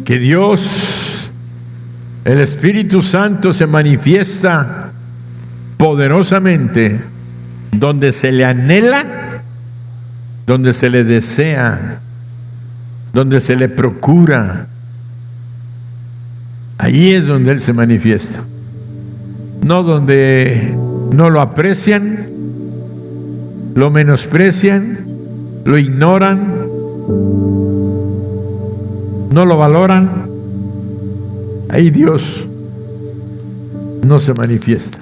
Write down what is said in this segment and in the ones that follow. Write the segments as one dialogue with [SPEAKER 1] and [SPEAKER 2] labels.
[SPEAKER 1] que Dios, el Espíritu Santo, se manifiesta poderosamente donde se le anhela, donde se le desea, donde se le procura. Ahí es donde Él se manifiesta, no donde no lo aprecian, lo menosprecian, lo ignoran, no lo valoran. Ahí Dios no se manifiesta.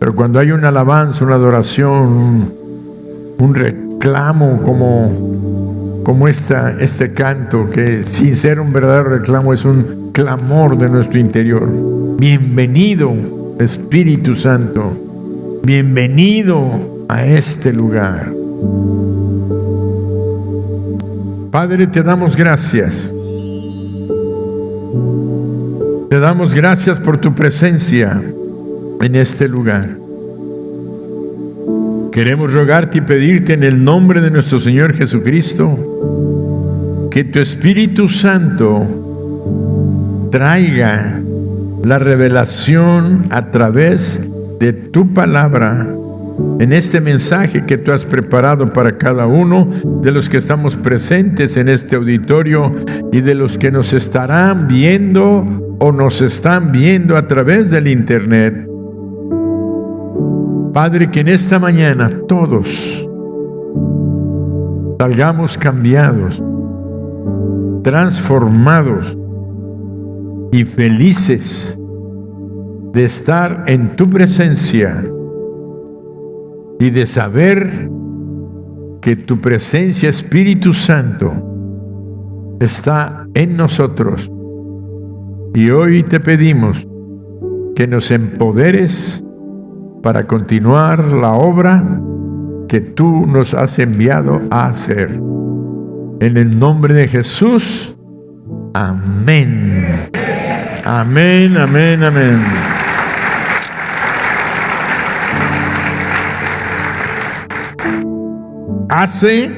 [SPEAKER 1] Pero cuando hay una alabanza, una adoración, un reclamo como este canto, que sin ser un verdadero reclamo es un clamor de nuestro interior. Bienvenido, Espíritu Santo, bienvenido a este lugar. Padre, te damos gracias. Te damos gracias por tu presencia en este lugar. Queremos rogarte y pedirte en el nombre de nuestro Señor Jesucristo que tu Espíritu Santo traiga la revelación a través de tu palabra en este mensaje que tú has preparado para cada uno de los que estamos presentes en este auditorio y de los que nos estarán viendo o nos están viendo a través del internet. Padre, que en esta mañana todos salgamos cambiados, transformados y felices de estar en tu presencia y de saber que tu presencia, Espíritu Santo, está en nosotros. Y hoy te pedimos que nos empoderes para continuar la obra que tú nos has enviado a hacer. En el nombre de Jesús, amén. Amén, amén, amén. Hace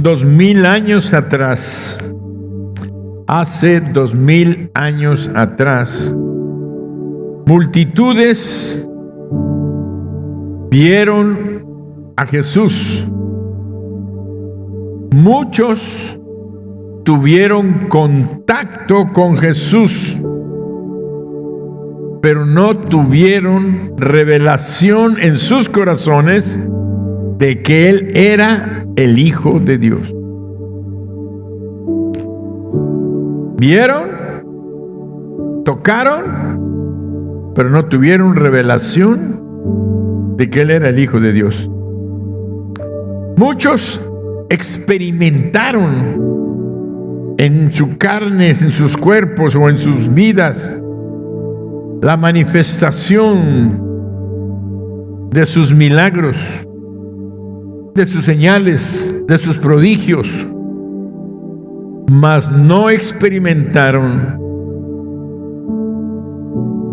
[SPEAKER 1] 2000 años atrás, multitudes vieron a Jesús. Muchos tuvieron contacto con Jesús, pero no tuvieron revelación en sus corazones de que Él era el Hijo de Dios. Vieron, tocaron, pero no tuvieron revelación de que Él era el Hijo de Dios. Muchos experimentaron en su carne, en sus cuerpos o en sus vidas la manifestación de sus milagros, de sus señales, de sus prodigios, mas no experimentaron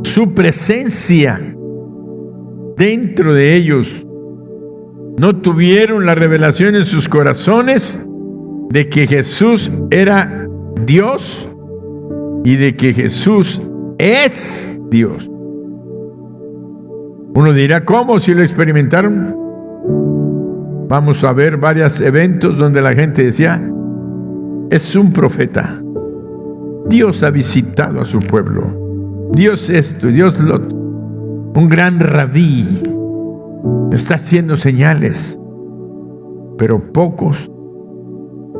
[SPEAKER 1] su presencia dentro de ellos. No tuvieron la revelación en sus corazones de que Jesús era Dios y de que Jesús es Dios. Uno dirá, ¿cómo si lo experimentaron? Vamos a ver varios eventos donde la gente decía, es un profeta. Dios ha visitado a su pueblo. Dios esto, Dios lo otro. Un gran rabí está haciendo señales, pero pocos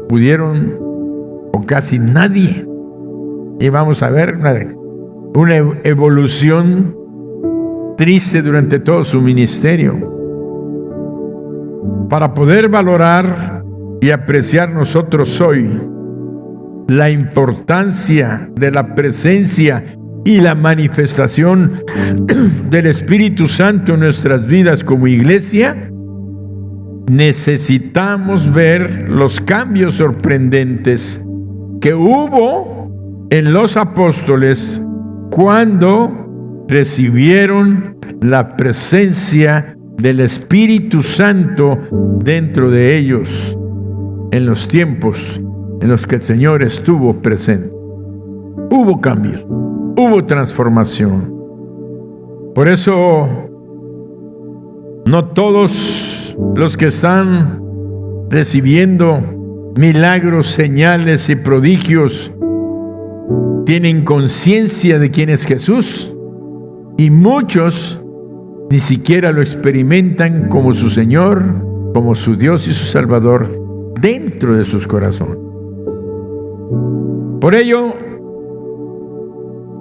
[SPEAKER 1] pudieron, o casi nadie. Y vamos a ver una evolución triste durante todo su ministerio. Para poder valorar y apreciar nosotros hoy la importancia de la presencia y la manifestación del Espíritu Santo en nuestras vidas como iglesia, necesitamos ver los cambios sorprendentes que hubo en los apóstoles cuando recibieron la presencia del Espíritu Santo dentro de ellos en los tiempos en los que el Señor estuvo presente. Hubo cambios, hubo transformación. Por eso, no todos los que están recibiendo milagros, señales y prodigios tienen conciencia de quién es Jesús, y muchos ni siquiera lo experimentan como su Señor, como su Dios y su Salvador dentro de sus corazones. Por ello,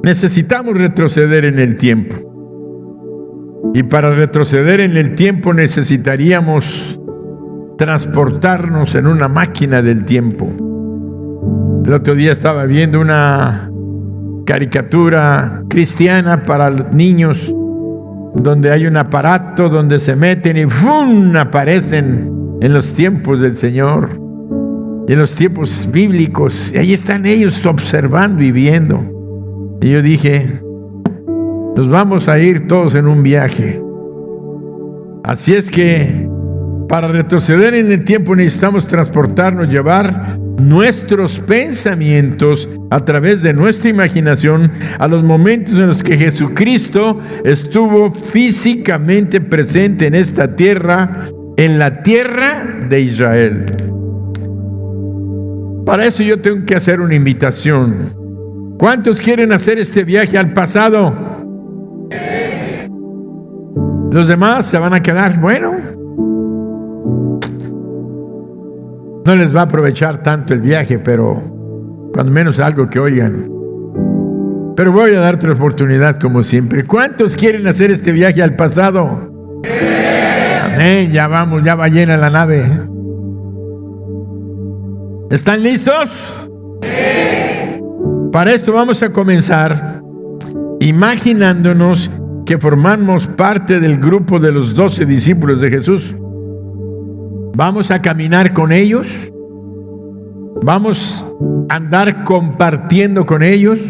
[SPEAKER 1] necesitamos retroceder en el tiempo. Y para retroceder en el tiempo necesitaríamos transportarnos en una máquina del tiempo. El otro día estaba viendo una caricatura cristiana para niños, donde hay un aparato donde se meten y ¡fum!, aparecen en los tiempos del Señor y en los tiempos bíblicos. Y ahí están ellos observando y viendo. Y yo dije, nos vamos a ir todos en un viaje. Así es que para retroceder en el tiempo necesitamos transportarnos, llevar nuestros pensamientos a través de nuestra imaginación a los momentos en los que Jesucristo estuvo físicamente presente en esta tierra, en la tierra de Israel. Para eso yo tengo que hacer una invitación. ¿Cuántos quieren hacer este viaje al pasado? Los demás se van a quedar, bueno, no les va a aprovechar tanto el viaje, pero cuando menos algo que oigan. Pero voy a dar otra oportunidad como siempre. ¿Cuántos quieren hacer este viaje al pasado? Amén, ya vamos, ya va llena la nave. ¿Están listos? Para esto vamos a comenzar imaginándonos que formamos parte del grupo de los 12 discípulos de Jesús. Vamos a caminar con ellos, vamos a andar compartiendo con ellos,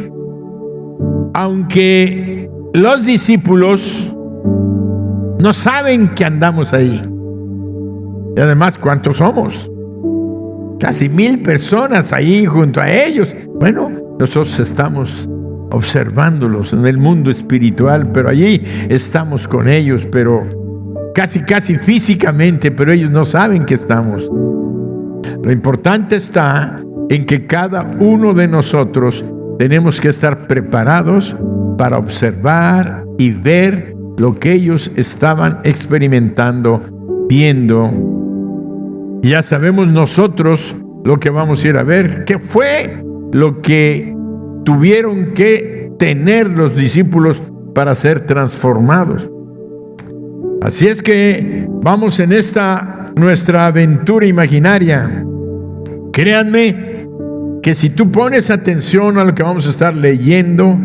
[SPEAKER 1] aunque los discípulos no saben que andamos ahí. Y además, ¿cuántos somos? Casi 1000 personas ahí junto a ellos. Bueno, nosotros estamos observándolos en el mundo espiritual, pero allí estamos con ellos, pero casi físicamente, pero ellos no saben que estamos. Lo importante está en que cada uno de nosotros tenemos que estar preparados para observar y ver lo que ellos estaban experimentando, viendo. Y ya sabemos nosotros lo que vamos a ir a ver, qué fue lo que tuvieron que tener los discípulos para ser transformados. Así es que vamos en esta nuestra aventura imaginaria. Créanme que si tú pones atención a lo que vamos a estar leyendo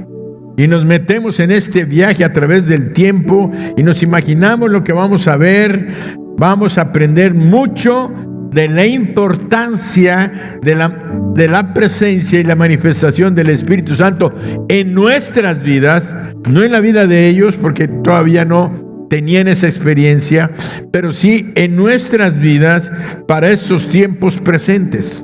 [SPEAKER 1] y nos metemos en este viaje a través del tiempo y nos imaginamos lo que vamos a ver, vamos a aprender mucho de la importancia de la presencia y la manifestación del Espíritu Santo en nuestras vidas, no en la vida de ellos, porque todavía no tenían esa experiencia, pero sí en nuestras vidas para estos tiempos presentes.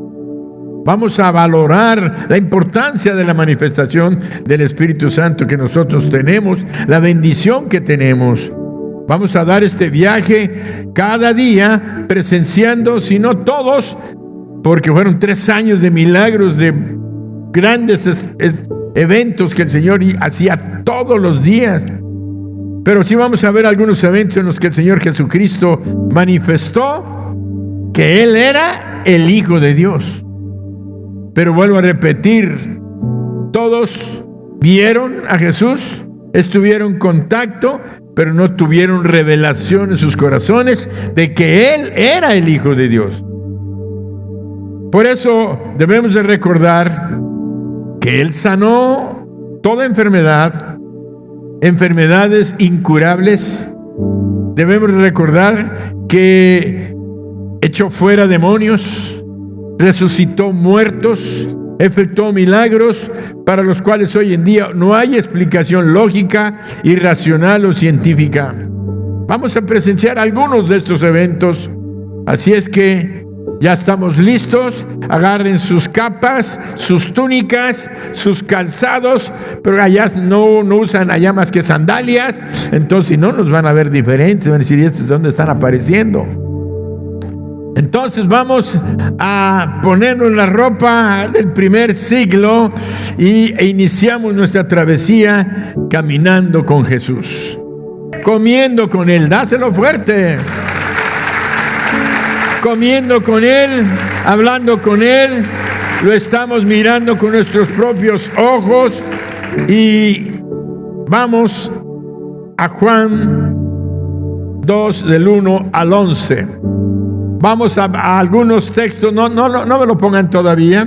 [SPEAKER 1] Vamos a valorar la importancia de la manifestación del Espíritu Santo que nosotros tenemos, la bendición que tenemos. Vamos a dar este viaje cada día presenciando, si no todos, porque fueron 3 años de milagros, de grandes eventos que el Señor hacía todos los días. Pero sí vamos a ver algunos eventos en los que el Señor Jesucristo manifestó que Él era el Hijo de Dios. Pero vuelvo a repetir, todos vieron a Jesús, estuvieron en contacto, pero no tuvieron revelación en sus corazones de que Él era el Hijo de Dios. Por eso debemos de recordar que Él sanó toda enfermedad, enfermedades incurables. Debemos recordar que echó fuera demonios, resucitó muertos, efectuó milagros para los cuales hoy en día no hay explicación lógica, irracional o científica. Vamos a presenciar algunos de estos eventos, así es que Ya estamos listos, agarren sus capas, sus túnicas, sus calzados, pero allá no usan allá más que sandalias, entonces si no nos van a ver diferentes, van a decir, ¿y estos de dónde están apareciendo? Entonces vamos a ponernos la ropa del primer siglo e iniciamos nuestra travesía caminando con Jesús, comiendo con Él, dáselo fuerte. Comiendo con Él, hablando con Él, lo estamos mirando con nuestros propios ojos. Y vamos a Juan 2 del 1 al 11. Vamos a algunos textos, no me lo pongan todavía.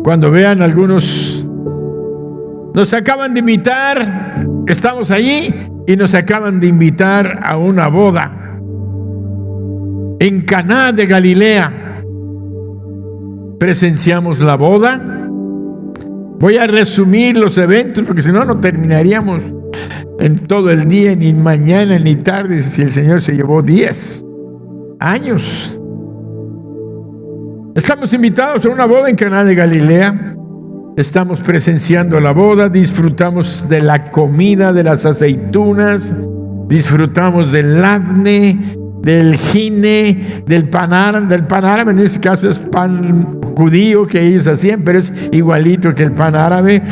[SPEAKER 1] Cuando vean algunos, nos acaban de invitar, estamos allí y nos acaban de invitar a una boda en Caná de Galilea. Presenciamos la boda. Voy a resumir los eventos porque si no, no terminaríamos en todo el día, ni mañana ni tarde, si el Señor se llevó 10 años. Estamos invitados a una boda en Caná de Galilea. Estamos presenciando la boda, disfrutamos de la comida, de las aceitunas, disfrutamos del labne, del jine, del pan árabe, en este caso es pan judío que ellos hacían, pero es igualito que el pan árabe,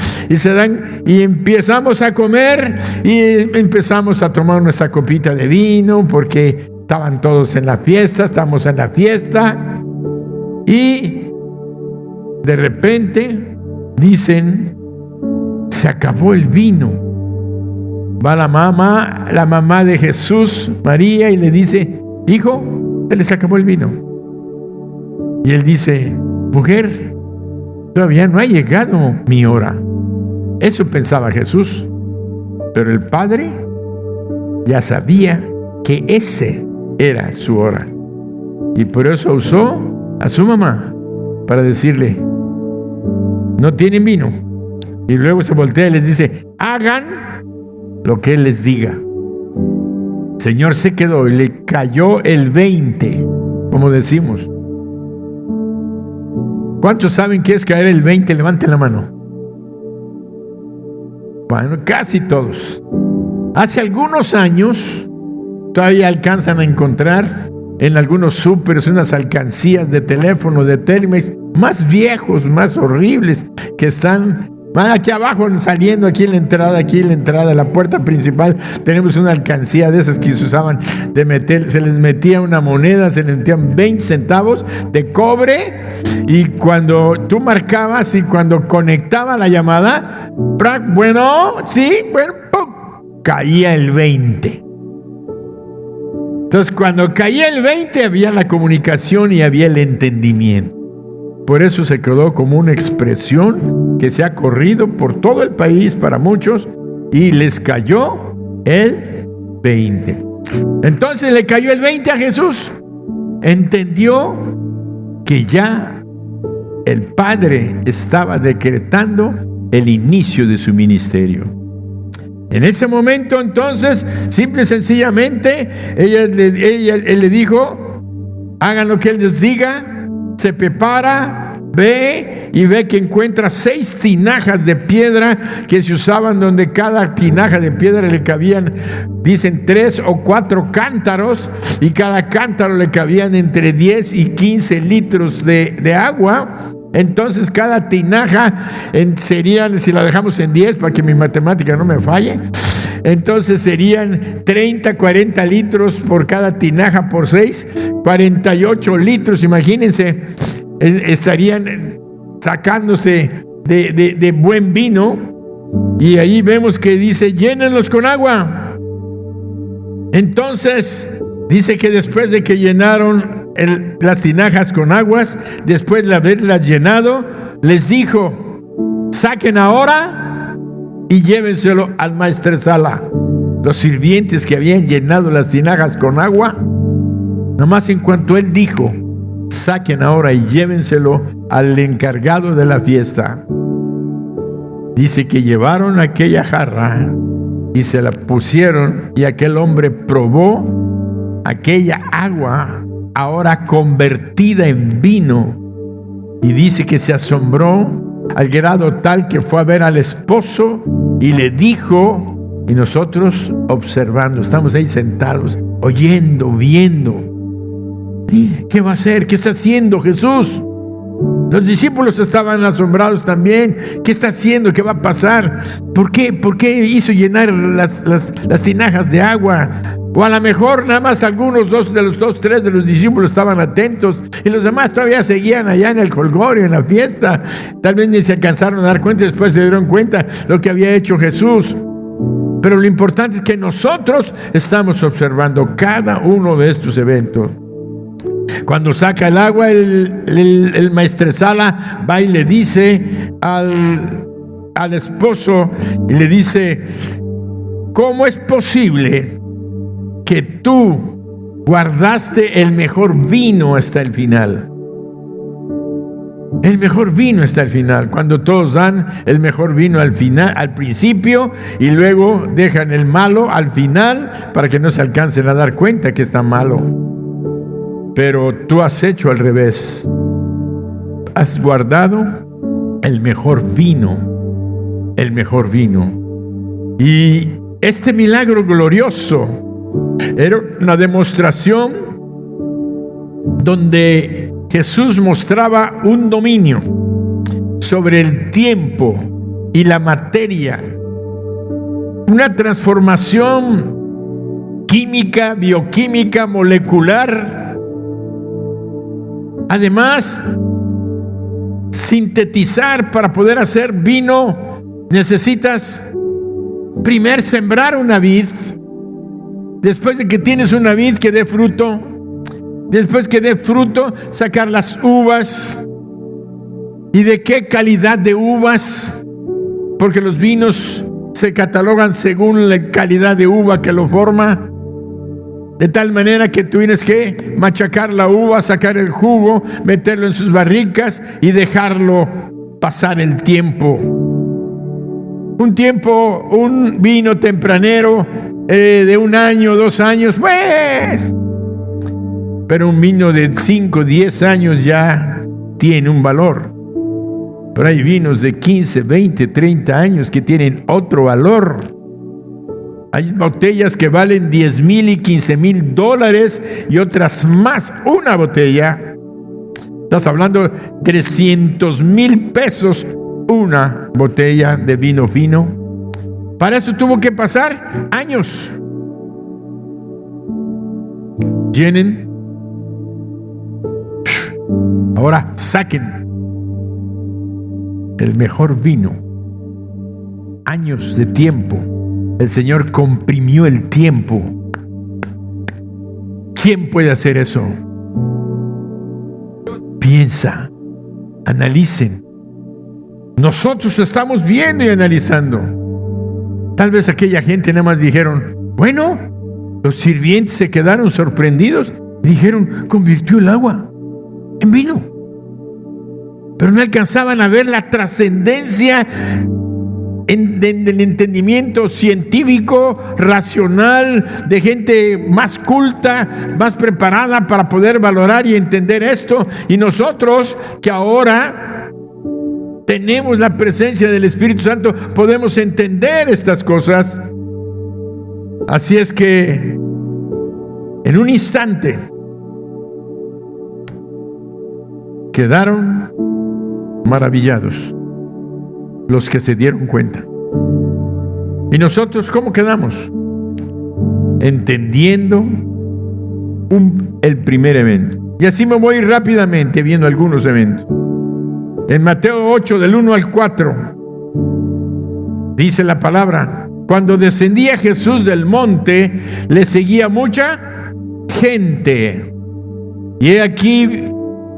[SPEAKER 1] y empezamos a comer y empezamos a tomar nuestra copita de vino porque estaban todos en la fiesta, estamos en la fiesta, y de repente dicen, se acabó el vino. Va la mamá de Jesús, María, y le dice, hijo, se les acabó el vino. Y él dice, mujer, todavía no ha llegado mi hora. Eso pensaba Jesús, pero el Padre ya sabía que ese era su hora. Y por eso usó a su mamá para decirle, no tienen vino. Y luego se voltea y les dice, hagan lo que Él les diga. El Señor se quedó y le cayó el 20, como decimos. ¿Cuántos saben qué es caer el 20? Levanten la mano. Bueno, casi todos. Hace algunos años, todavía alcanzan a encontrar en algunos súperes unas alcancías de teléfono, de Telmex, más viejos, más horribles, que están aquí abajo, saliendo aquí en la entrada, la puerta principal, tenemos una alcancía de esas que se usaban de meter, se les metía una moneda, se les metían 20 centavos de cobre, y cuando tú marcabas y cuando conectaba la llamada, bueno, sí, bueno, ¡pum!, caía el 20. Entonces, cuando caía el 20, había la comunicación y había el entendimiento. Por eso se quedó como una expresión que se ha corrido por todo el país para muchos, y les cayó el 20. Entonces le cayó el 20 a Jesús. Entendió que ya el Padre estaba decretando el inicio de su ministerio. En ese momento, entonces, simple y sencillamente, él le dijo, hagan lo que Él les diga. Se prepara, ve que encuentra 6 tinajas de piedra que se usaban, donde cada tinaja de piedra le cabían, dicen, 3 o 4 cántaros, y cada cántaro le cabían entre 10 y 15 litros de agua. Entonces cada tinaja serían, si la dejamos en 10 para que mi matemática no me falle, entonces serían 30, 40 litros por cada tinaja por 6, 48 litros, imagínense, estarían sacándose de buen vino. Y ahí vemos que dice, llénenlos con agua. Entonces dice que después de que llenaron las tinajas con aguas, después de haberlas llenado, les dijo, saquen ahora y llévenselo al maestresala. Los sirvientes que habían llenado las tinajas con agua, nomás en cuanto él dijo, saquen ahora y llévenselo al encargado de la fiesta, dice que llevaron aquella jarra y se la pusieron, y aquel hombre probó aquella agua ahora convertida en vino. Y dice que se asombró al grado tal que fue a ver al esposo y le dijo, y nosotros observando, estamos ahí sentados, oyendo, viendo. ¿Qué va a hacer? ¿Qué está haciendo Jesús? Los discípulos estaban asombrados también. ¿Qué está haciendo? ¿Qué va a pasar? ¿Por qué hizo llenar las tinajas de agua? O a lo mejor nada más algunos, tres de los discípulos estaban atentos y los demás todavía seguían allá en el jolgorio, en la fiesta. Tal vez ni se alcanzaron a dar cuenta, después se dieron cuenta lo que había hecho Jesús. Pero lo importante es que nosotros estamos observando cada uno de estos eventos. Cuando saca el agua, el maestresala va y le dice al esposo, y le dice, ¿cómo es posible que tú guardaste el mejor vino hasta el final? El mejor vino hasta el final, cuando todos dan el mejor vino al final, al principio, y luego dejan el malo al final para que no se alcancen a dar cuenta que está malo. Pero tú has hecho al revés. Has guardado el mejor vino. El mejor vino. Y este milagro glorioso era una demostración donde Jesús mostraba un dominio sobre el tiempo y la materia. Una transformación química, bioquímica, molecular. Además, sintetizar para poder hacer vino, necesitas primero sembrar una vid. Después de que tienes una vid que dé fruto, después que dé fruto, sacar las uvas. ¿Y de qué calidad de uvas? Porque los vinos se catalogan según la calidad de uva que lo forma. De tal manera que tú tienes que machacar la uva, sacar el jugo, meterlo en sus barricas y dejarlo pasar el tiempo. Un vino tempranero de 1 año, 2 años, pues. Pero un vino de 5, 10 años ya tiene un valor. Pero hay vinos de 15, 20, 30 años que tienen otro valor. Hay botellas que valen $10,000 y $15,000 y otras más. Una botella, estás hablando de $300,000 una botella de vino fino. Para eso tuvo que pasar años. Llenen. Ahora saquen el mejor vino. Años de tiempo. El Señor comprimió el tiempo. ¿Quién puede hacer eso? Piensa, analicen. Nosotros estamos viendo y analizando. Tal vez aquella gente nada más dijeron, bueno, los sirvientes se quedaron sorprendidos y dijeron, convirtió el agua en vino. Pero no alcanzaban a ver la trascendencia del entendimiento científico, racional, de gente más culta, más preparada para poder valorar y entender esto. Y nosotros que ahora tenemos la presencia del Espíritu Santo, podemos entender estas cosas. Así es que en un instante quedaron maravillados los que se dieron cuenta. ¿Y nosotros cómo quedamos? Entendiendo el primer evento. Y así me voy rápidamente viendo algunos eventos. En Mateo 8, del 1 al 4, dice la palabra: cuando descendía Jesús del monte, le seguía mucha gente. Y he aquí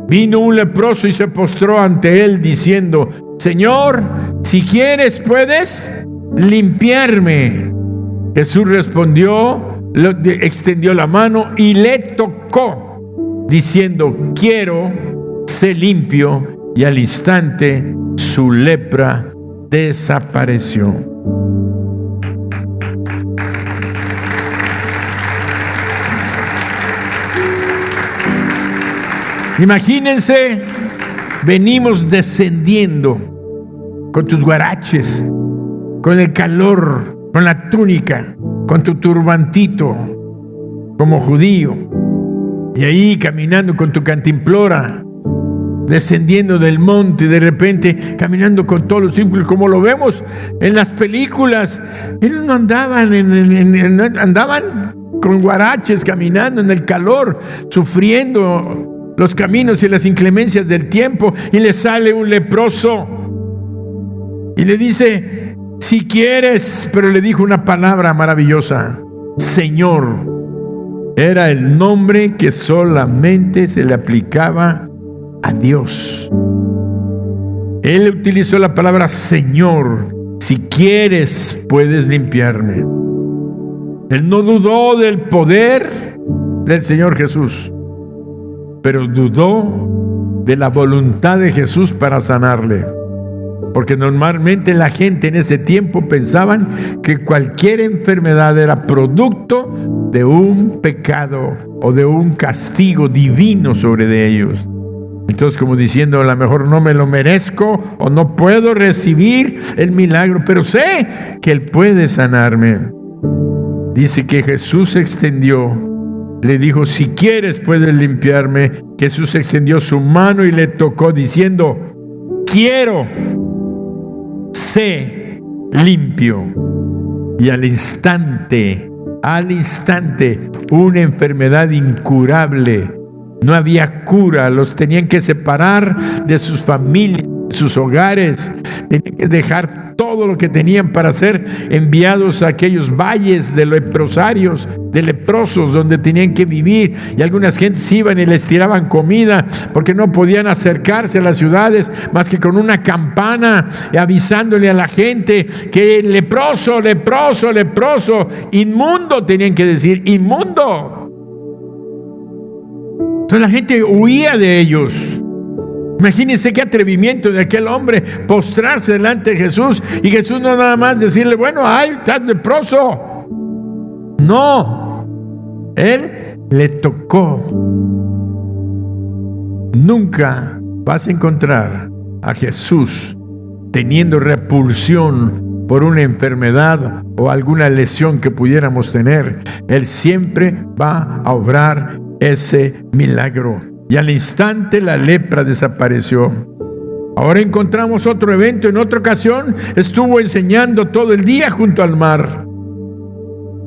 [SPEAKER 1] vino un leproso y se postró ante él, diciendo: Señor, si quieres, puedes limpiarme. Jesús respondió, extendió la mano y le tocó, diciendo: quiero, sé limpio. Y al instante su lepra desapareció. Imagínense, venimos descendiendo con tus guaraches, con el calor, con la túnica, con tu turbantito como judío, y ahí caminando con tu cantimplora, descendiendo del monte, y de repente caminando con todos los círculos, como lo vemos en las películas. Ellos no andaban andaban con guaraches, caminando en el calor, sufriendo los caminos y las inclemencias del tiempo, y le sale un leproso y le dice: si quieres, pero le dijo una palabra maravillosa: Señor. Era el nombre que solamente se le aplicaba a Dios. Él utilizó la palabra Señor. Si quieres, puedes limpiarme. Él no dudó del poder del Señor Jesús, pero dudó de la voluntad de Jesús para sanarle. Porque normalmente la gente en ese tiempo pensaban que cualquier enfermedad era producto de un pecado o de un castigo divino sobre de ellos. Entonces, como diciendo, a lo mejor no me lo merezco o no puedo recibir el milagro, pero sé que Él puede sanarme. Dice que Jesús extendió, le dijo: si quieres puedes limpiarme. Jesús extendió su mano y le tocó diciendo: quiero, sé limpio. Y al instante, una enfermedad incurable. No había cura, los tenían que separar de sus familias, de sus hogares, tenían que dejar todo lo que tenían para ser enviados a aquellos valles de leprosarios, de leprosos, donde tenían que vivir. Y algunas gentes iban y les tiraban comida porque no podían acercarse a las ciudades más que con una campana, avisándole a la gente que leproso, leproso, leproso, inmundo, tenían que decir, inmundo. Entonces la gente huía de ellos. Imagínense qué atrevimiento de aquel hombre postrarse delante de Jesús, y Jesús no nada más decirle: bueno, ay, estás leproso. No, Él le tocó. Nunca vas a encontrar a Jesús teniendo repulsión por una enfermedad o alguna lesión que pudiéramos tener. Él siempre va a obrar ese milagro. Y al instante la lepra desapareció. Ahora encontramos otro evento. En otra ocasión estuvo enseñando todo el día junto al mar,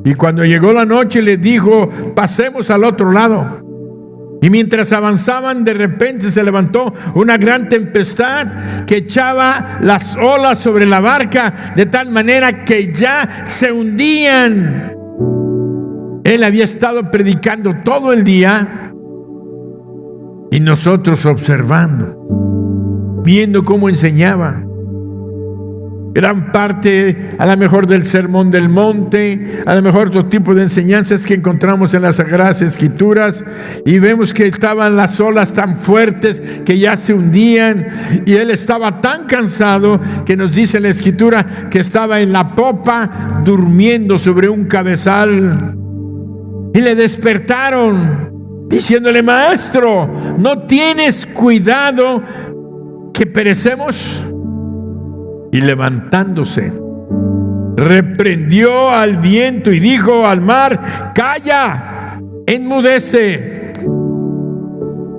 [SPEAKER 1] y cuando llegó la noche les dijo: pasemos al otro lado. Y mientras avanzaban, de repente se levantó una gran tempestad que echaba las olas sobre la barca, de tal manera que ya se hundían. Él había estado predicando todo el día, y nosotros observando, viendo cómo enseñaba. Gran parte, a lo mejor, del Sermón del Monte, a lo mejor otro tipo de enseñanzas que encontramos en las Sagradas Escrituras, y vemos que estaban las olas tan fuertes que ya se hundían, y él estaba tan cansado que nos dice la Escritura que estaba en la popa durmiendo sobre un cabezal, y le despertaron diciéndole: maestro, ¿no tienes cuidado que perecemos? Y levantándose, reprendió al viento y dijo al mar: calla, enmudece.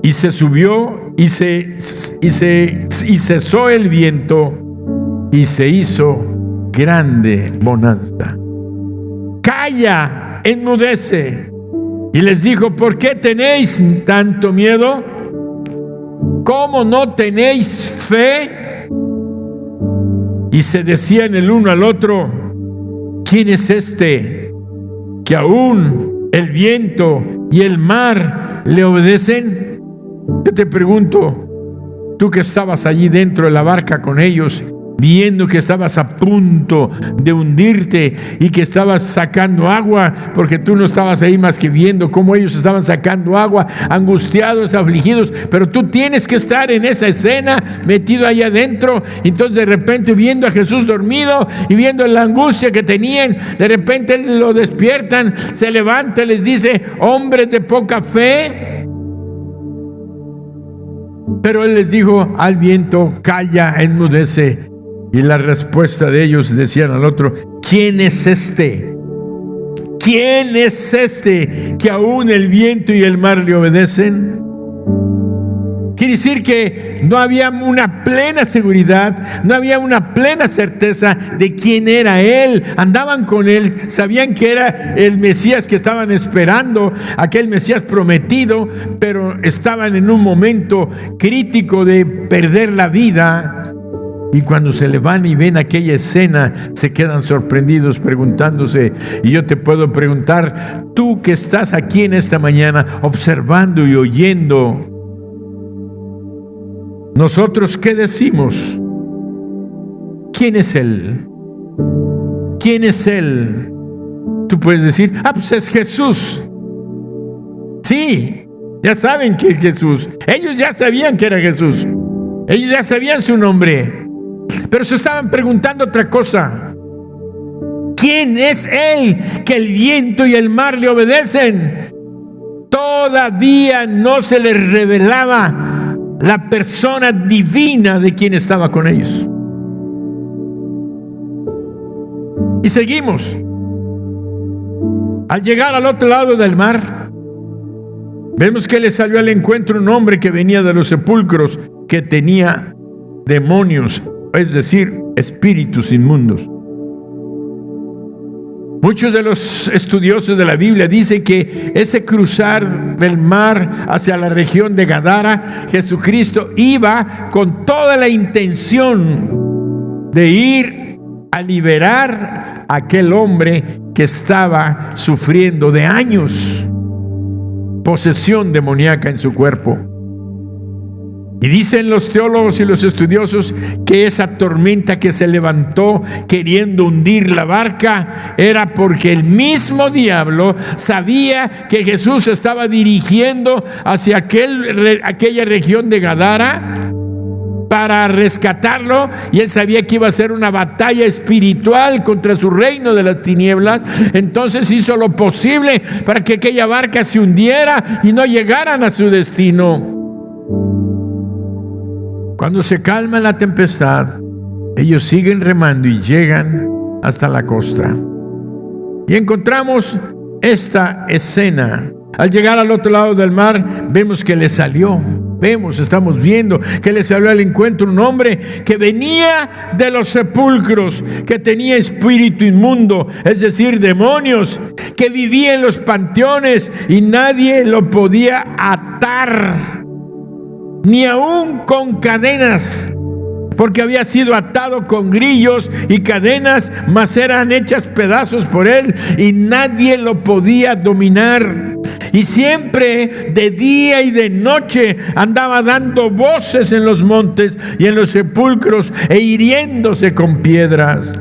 [SPEAKER 1] Y se subió y cesó el viento, y se hizo grande bonanza. Calla, enmudece. Y les dijo: ¿por qué tenéis tanto miedo? ¿Cómo no tenéis fe? Y se decían el uno al otro: ¿quién es este que aún el viento y el mar le obedecen? Yo te pregunto, tú que estabas allí dentro de la barca con ellos, viendo que estabas a punto de hundirte y que estabas sacando agua, porque tú no estabas ahí más que viendo cómo ellos estaban sacando agua, angustiados, afligidos, pero tú tienes que estar en esa escena, metido allá adentro. Entonces, de repente, viendo a Jesús dormido y viendo la angustia que tenían, de repente lo despiertan, se levanta y les dice: hombres de poca fe. Pero él les dijo al viento: calla, enmudece. Y la respuesta de ellos decían al otro: ¿quién es este? ¿Quién es este que aún el viento y el mar le obedecen? Quiere decir que no había una plena seguridad, no había una plena certeza de quién era él. Andaban con él, sabían que era el Mesías que estaban esperando, aquel Mesías prometido, pero estaban en un momento crítico de perder la vida. Y cuando se le van y ven aquella escena, se quedan sorprendidos preguntándose. Y yo te puedo preguntar, tú que estás aquí en esta mañana observando y oyendo, ¿nosotros qué decimos? ¿Quién es Él? ¿Quién es Él? Tú puedes decir: pues es Jesús. Sí, ya saben que es Jesús. Ellos ya sabían que era Jesús. Ellos ya sabían su nombre. Pero se estaban preguntando otra cosa: ¿quién es Él que el viento y el mar le obedecen? Todavía no se les revelaba la persona divina de quien estaba con ellos. Y seguimos. Al llegar al otro lado del mar, vemos que le salió al encuentro un hombre que venía de los sepulcros, que tenía demonios, es decir, espíritus inmundos. Muchos de los estudiosos de la Biblia dicen que ese cruzar del mar hacia la región de Gadara, Jesucristo iba con toda la intención de ir a liberar a aquel hombre que estaba sufriendo de años posesión demoníaca en su cuerpo. Y dicen los teólogos y los estudiosos que esa tormenta que se levantó queriendo hundir la barca era porque el mismo diablo sabía que Jesús se estaba dirigiendo hacia aquella región de Gadara para rescatarlo, y él sabía que iba a ser una batalla espiritual contra su reino de las tinieblas. Entonces hizo lo posible para que aquella barca se hundiera y no llegaran a su destino. Cuando se calma la tempestad, ellos siguen remando y llegan hasta la costa. Y encontramos esta escena. Al llegar al otro lado del mar, vemos que le salió. Estamos viendo que le salió al encuentro un hombre que venía de los sepulcros, que tenía espíritu inmundo, es decir, demonios, que vivía en los panteones y nadie lo podía atar, ni aún con cadenas, porque había sido atado con grillos y cadenas, mas eran hechas pedazos por él y nadie lo podía dominar. Y siempre de día y de noche andaba dando voces en los montes y en los sepulcros e hiriéndose con piedras.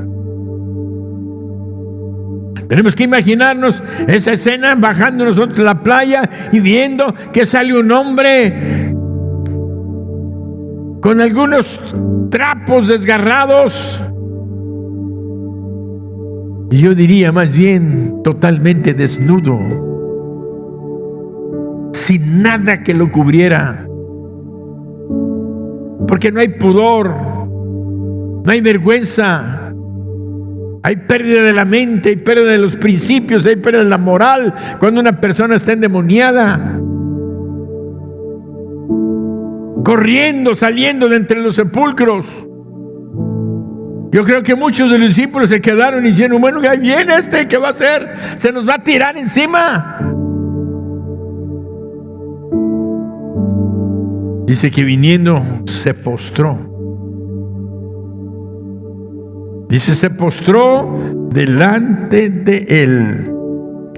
[SPEAKER 1] Tenemos que imaginarnos esa escena, bajando nosotros a la playa y viendo que sale un hombre con algunos trapos desgarrados, y yo diría más bien totalmente desnudo, sin nada que lo cubriera, porque no hay pudor, no hay vergüenza, hay pérdida de la mente, hay pérdida de los principios, hay pérdida de la moral cuando una persona está endemoniada. Corriendo, saliendo de entre los sepulcros. Yo creo que muchos de los discípulos se quedaron y dijeron: bueno, ahí viene ¿qué va a hacer? Se nos va a tirar encima. Dice que viniendo se postró. Dice, se postró delante de él,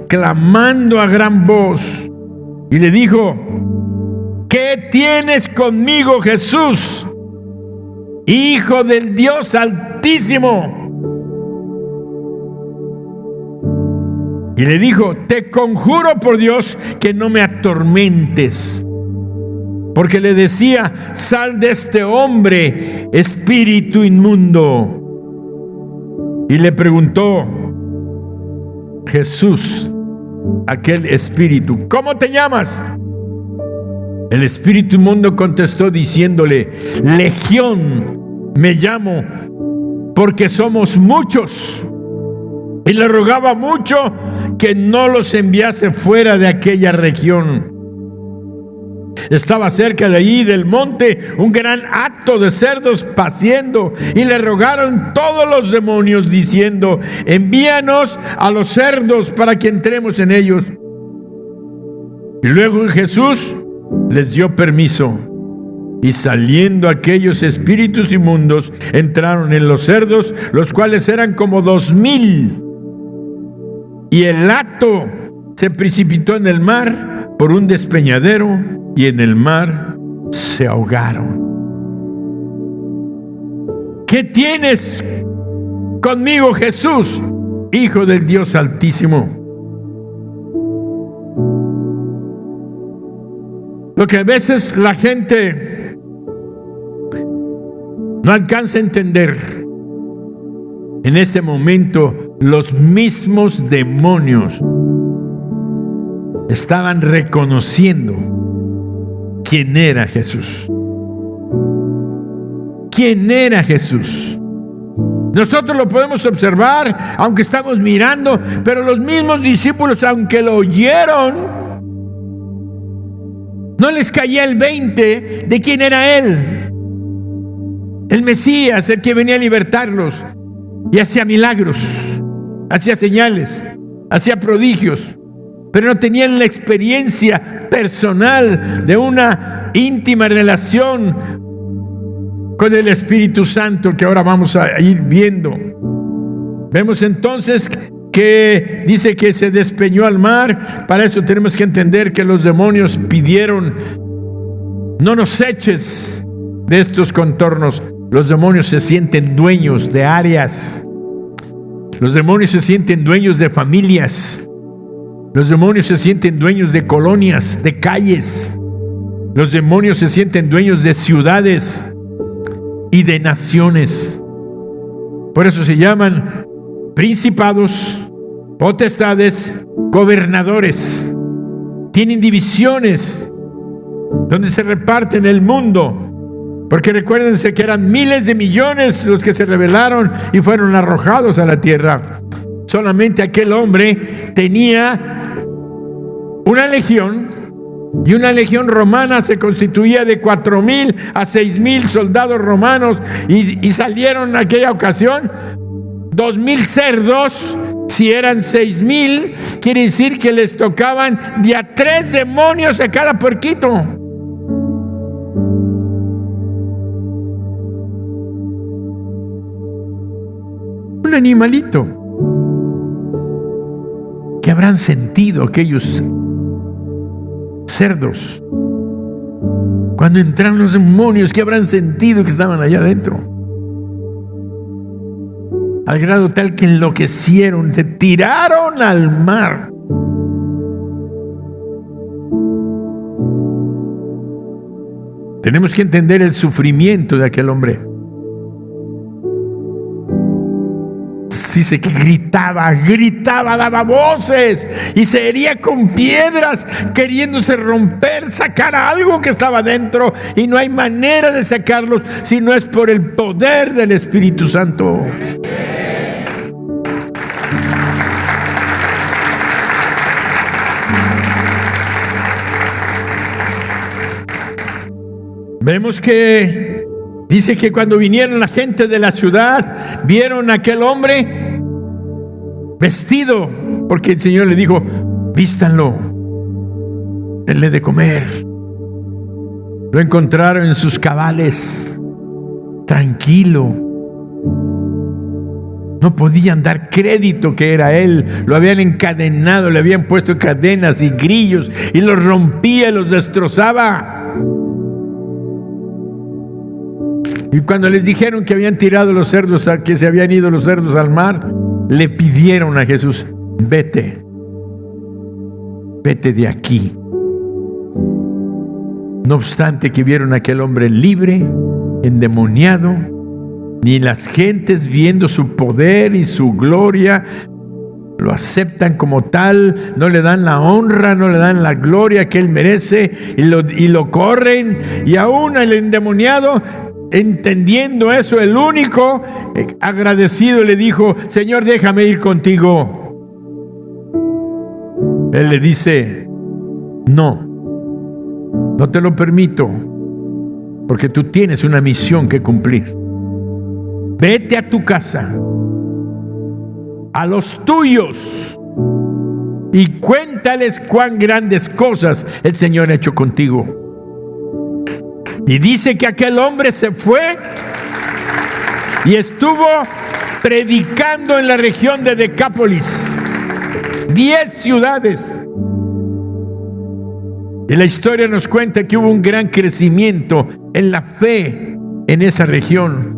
[SPEAKER 1] clamando a gran voz, y le dijo: ¿qué tienes conmigo, Jesús, Hijo del Dios Altísimo? Y le dijo: te conjuro por Dios que no me atormentes. Porque le decía: sal de este hombre, espíritu inmundo. Y le preguntó Jesús, aquel espíritu: ¿cómo te llamas? El espíritu inmundo contestó diciéndole: Legión me llamo, porque somos muchos. Y le rogaba mucho que no los enviase fuera de aquella región. Estaba cerca de allí del monte un gran hato de cerdos paciendo, y le rogaron todos los demonios diciendo: envíanos a los cerdos para que entremos en ellos. Y luego Jesús les dio permiso, y saliendo aquellos espíritus inmundos entraron en los cerdos, los cuales eran como 2,000. Y el hato se precipitó en el mar por un despeñadero, y en el mar se ahogaron. ¿Qué tienes conmigo, Jesús, Hijo del Dios Altísimo? Lo que a veces la gente no alcanza a entender, en ese momento los mismos demonios estaban reconociendo quién era Jesús. ¿Quién era Jesús? Nosotros lo podemos observar, aunque estamos mirando, pero los mismos discípulos, aunque lo oyeron, no les caía el 20 de quién era Él. El Mesías, el que venía a libertarlos, y hacía milagros, hacía señales, hacía prodigios, pero no tenían la experiencia personal de una íntima relación con el Espíritu Santo, que ahora vamos a ir viendo. Vemos entonces que dice que se despeñó al mar. Para eso tenemos que entender que los demonios pidieron: no nos eches de estos contornos. Los demonios se sienten dueños de áreas. Los demonios se sienten dueños de familias. Los demonios se sienten dueños de colonias, de calles. Los demonios se sienten dueños de ciudades y de naciones. Por eso se llaman principados, potestades, gobernadores. Tienen divisiones donde se reparten el mundo. Porque recuérdense que eran miles de millones los que se rebelaron y fueron arrojados a la tierra. Solamente aquel hombre tenía una legión, y una legión romana se constituía de 4,000 a 6,000 soldados romanos, y salieron en aquella ocasión 2,000 cerdos. Si eran 6,000, quiere decir que les tocaban de a 3 demonios a cada puerquito. Un animalito. ¿Qué habrán sentido aquellos cerdos cuando entraron los demonios? ¿Qué habrán sentido que estaban allá adentro? Al grado tal que enloquecieron, se tiraron al mar. Tenemos que entender el sufrimiento de aquel hombre. Dice que gritaba, daba voces y se hería con piedras, queriéndose romper, sacar algo que estaba dentro, y no hay manera de sacarlos si no es por el poder del Espíritu Santo. Vemos que dice que cuando vinieron la gente de la ciudad, vieron a aquel hombre vestido, porque el Señor le dijo: vístanlo, denle de comer. Lo encontraron en sus cabales, tranquilo. No podían dar crédito que era él. Lo habían encadenado, le habían puesto cadenas y grillos, y los rompía y los destrozaba. Y cuando les dijeron que habían tirado los cerdos, que se habían ido los cerdos al mar, le pidieron a Jesús: vete de aquí. No obstante que vieron a aquel hombre libre, endemoniado, ni las gentes, viendo su poder y su gloria, lo aceptan como tal, no le dan la honra, no le dan la gloria que él merece, y lo corren. Y aún el endemoniado, entendiendo eso, el único agradecido, le dijo: Señor, déjame ir contigo. Él le dice: no te lo permito, porque tú tienes una misión que cumplir. Vete a tu casa, a los tuyos, y cuéntales cuán grandes cosas el Señor ha hecho contigo. Y dice que aquel hombre se fue y estuvo predicando en la región de Decápolis, 10 ciudades. Y la historia nos cuenta que hubo un gran crecimiento en la fe en esa región.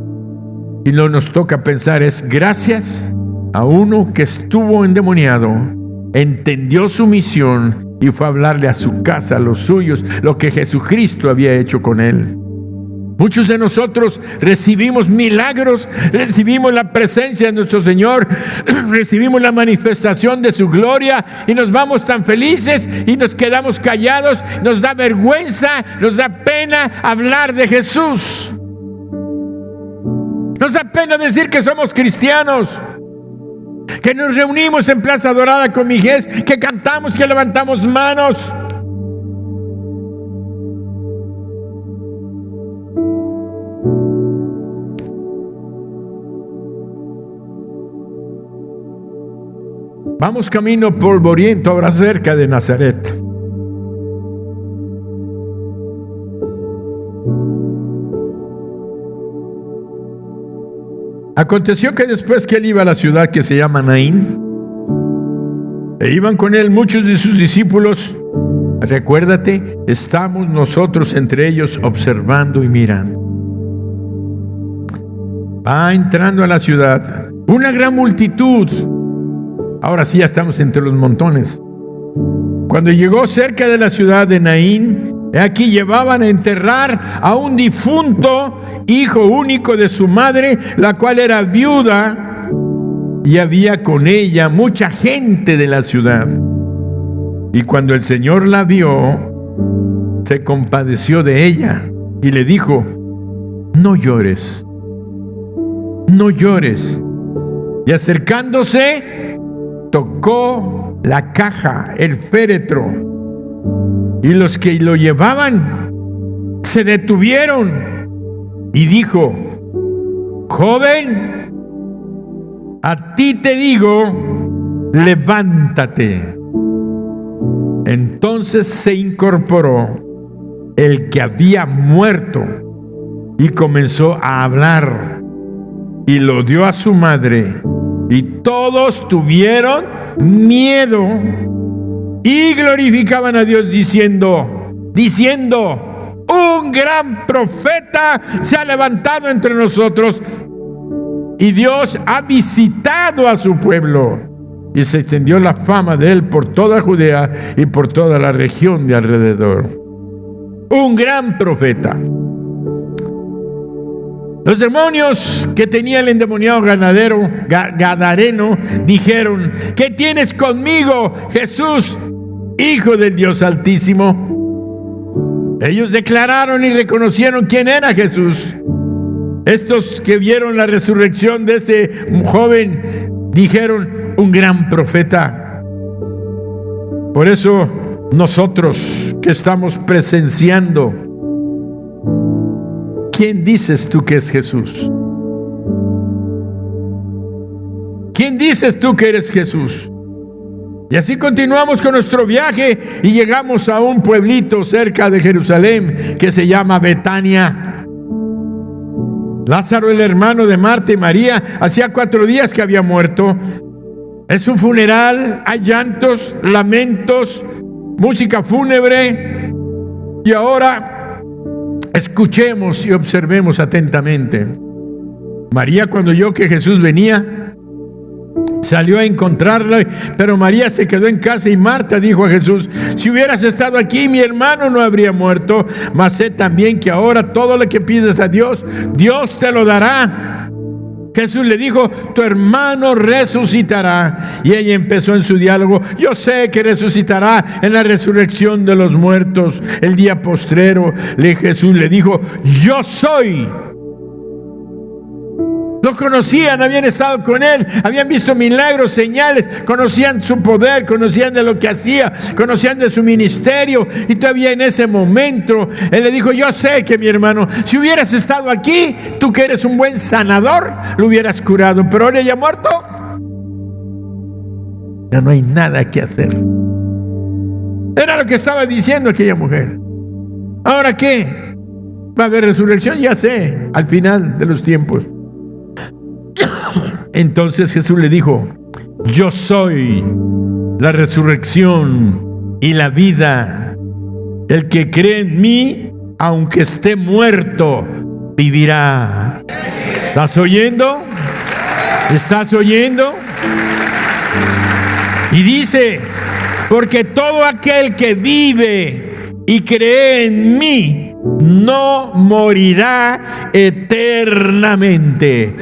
[SPEAKER 1] Y lo nos toca pensar es gracias a uno que estuvo endemoniado, entendió su misión y fue a hablarle a su casa, a los suyos, lo que Jesucristo había hecho con él. Muchos de nosotros recibimos milagros, recibimos la presencia de nuestro Señor, recibimos la manifestación de su gloria y nos vamos tan felices y nos quedamos callados. Nos da vergüenza, nos da pena hablar de Jesús. Nos da pena decir que somos cristianos, que nos reunimos en Plaza Dorada con Mijés, que cantamos, que levantamos manos. Vamos camino polvoriento ahora cerca de Nazaret. Aconteció que después que él iba a la ciudad que se llama Naín, e iban con él muchos de sus discípulos. Recuérdate, estamos nosotros entre ellos observando y mirando. Va entrando a la ciudad una gran multitud. Ahora sí ya estamos entre los montones. Cuando llegó cerca de la ciudad de Naín, aquí llevaban a enterrar a un difunto hijo único de su madre, la cual era viuda, y había con ella mucha gente de la ciudad. Y cuando el Señor la vio, se compadeció de ella y le dijo: no llores, no llores. Y acercándose, tocó la caja, el féretro, y los que lo llevaban se detuvieron y dijo: joven, a ti te digo, levántate. Entonces se incorporó el que había muerto y comenzó a hablar, y lo dio a su madre. Y todos tuvieron miedo y glorificaban a Dios diciendo: un gran profeta se ha levantado entre nosotros, y Dios ha visitado a su pueblo. Y se extendió la fama de él por toda Judea y por toda la región de alrededor. Un gran profeta. Los demonios que tenía el endemoniado gadareno dijeron: ¿qué tienes conmigo, Jesús, Hijo del Dios Altísimo? Ellos declararon y reconocieron quién era Jesús. Estos que vieron la resurrección de ese joven dijeron: un gran profeta. Por eso nosotros que estamos presenciando, ¿quién dices tú que es Jesús? ¿Quién dices tú que eres Jesús? Y así continuamos con nuestro viaje y llegamos a un pueblito cerca de Jerusalén que se llama Betania. Lázaro, el hermano de Marta y María, hacía 4 días que había muerto. Es un funeral, hay llantos, lamentos, música fúnebre. Y ahora escuchemos y observemos atentamente. María, cuando oyó que Jesús venía, salió a encontrarlo, pero María se quedó en casa, y Marta dijo a Jesús: si hubieras estado aquí, mi hermano no habría muerto. Mas sé también que ahora todo lo que pides a Dios, Dios te lo dará. Jesús le dijo: tu hermano resucitará. Y ella empezó en su diálogo: yo sé que resucitará en la resurrección de los muertos, el día postrero. Jesús le dijo: yo soy. Lo conocían, habían estado con él, habían visto milagros, señales, conocían su poder, conocían de lo que hacía, conocían de su ministerio. Y todavía en ese momento él le dijo: yo sé que mi hermano, si hubieras estado aquí, tú que eres un buen sanador, lo hubieras curado, pero ahora ya muerto, ya no hay nada que hacer. Era lo que estaba diciendo aquella mujer. ¿Ahora qué? ¿Va a haber resurrección? Ya sé, al final de los tiempos. Entonces Jesús le dijo: yo soy la resurrección y la vida. El que cree en mí, aunque esté muerto, vivirá. ¿Estás oyendo? ¿Estás oyendo? Y dice: porque todo aquel que vive y cree en mí no morirá eternamente.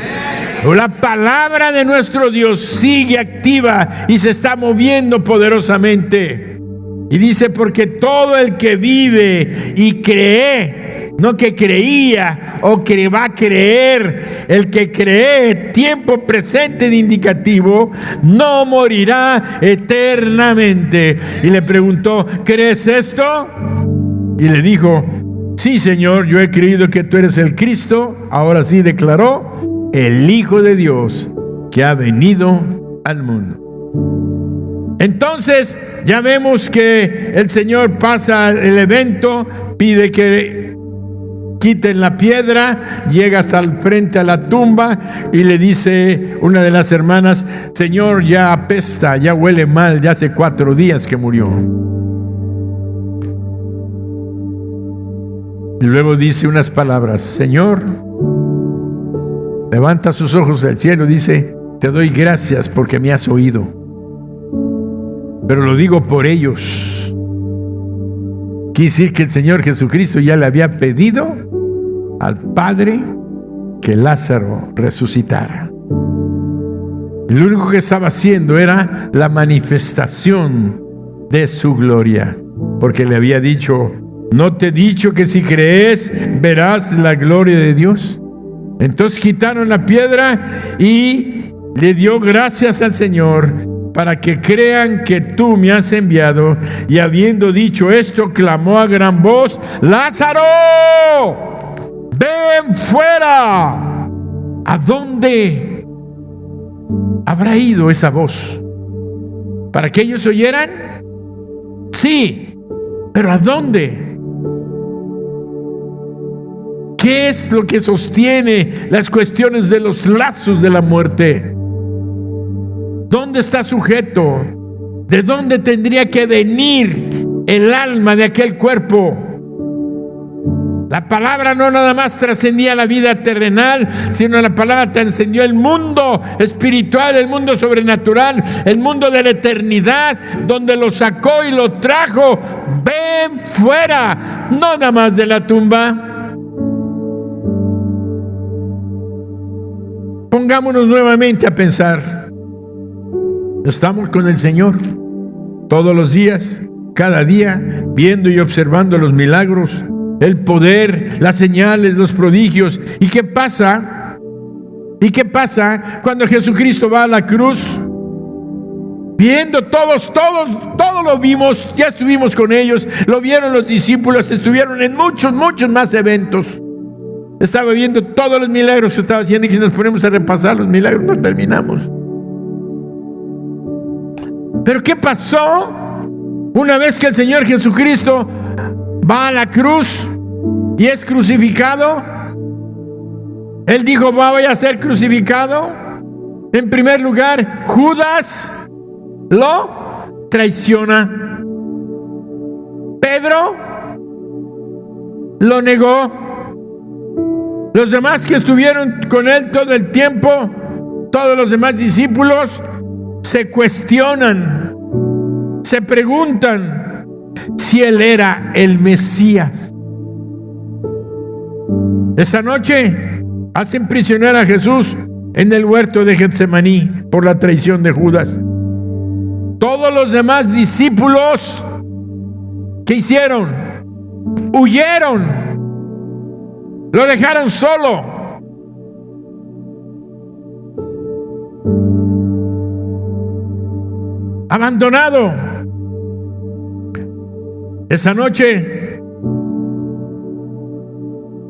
[SPEAKER 1] La palabra de nuestro Dios sigue activa y se está moviendo poderosamente. Y dice: porque todo el que vive y cree, no que creía o que va a creer, el que cree, tiempo presente de indicativo, no morirá eternamente. Y le preguntó: ¿crees esto? Y le dijo: sí, Señor, yo he creído que tú eres el Cristo. Ahora sí, declaró, el Hijo de Dios que ha venido al mundo. Entonces ya vemos que el Señor pasa el evento, pide que quiten la piedra, llega hasta el frente a la tumba y le dice una de las hermanas: Señor, ya apesta, ya huele mal, ya hace 4 días que murió. Y luego dice unas palabras: Señor, levanta sus ojos al cielo, dice: te doy gracias porque me has oído, pero lo digo por ellos. Quiere decir que el Señor Jesucristo ya le había pedido al Padre que Lázaro resucitara. Y lo único que estaba haciendo era la manifestación de su gloria, porque le había dicho: ¿no te he dicho que si crees verás la gloria de Dios? Entonces quitaron la piedra y le dio gracias al Señor, para que crean que tú me has enviado. Y habiendo dicho esto, clamó a gran voz: ¡Lázaro, ven fuera! ¿A dónde habrá ido esa voz? ¿Para que ellos oyeran? Sí, pero ¿a dónde? ¿Qué es lo que sostiene las cuestiones de los lazos de la muerte? ¿Dónde está sujeto? ¿De dónde tendría que venir el alma de aquel cuerpo? La palabra no nada más trascendía la vida terrenal, sino la palabra trascendió el mundo espiritual, el mundo sobrenatural, el mundo de la eternidad, donde lo sacó y lo trajo. Ven fuera, no nada más de la tumba. Pongámonos nuevamente a pensar. Estamos con el Señor todos los días, cada día, viendo y observando los milagros, el poder, las señales, los prodigios. ¿Y qué pasa? ¿Y qué pasa cuando Jesucristo va a la cruz? Viendo todos lo vimos, ya estuvimos con ellos, lo vieron los discípulos, estuvieron en muchos más eventos. Estaba viendo todos los milagros que estaba haciendo, y si nos ponemos a repasar los milagros no terminamos. Pero ¿qué pasó una vez que el Señor Jesucristo va a la cruz y es crucificado? Él dijo: voy a ser crucificado. En primer lugar, Judas lo traiciona. Pedro lo negó. Los demás que estuvieron con él todo el tiempo, todos los demás discípulos, se cuestionan, se preguntan si él era el Mesías. Esa noche hacen prisionero a Jesús en el huerto de Getsemaní por la traición de Judas. Todos los demás discípulos, ¿qué hicieron? Huyeron. Lo dejaron solo. Abandonado. Esa noche,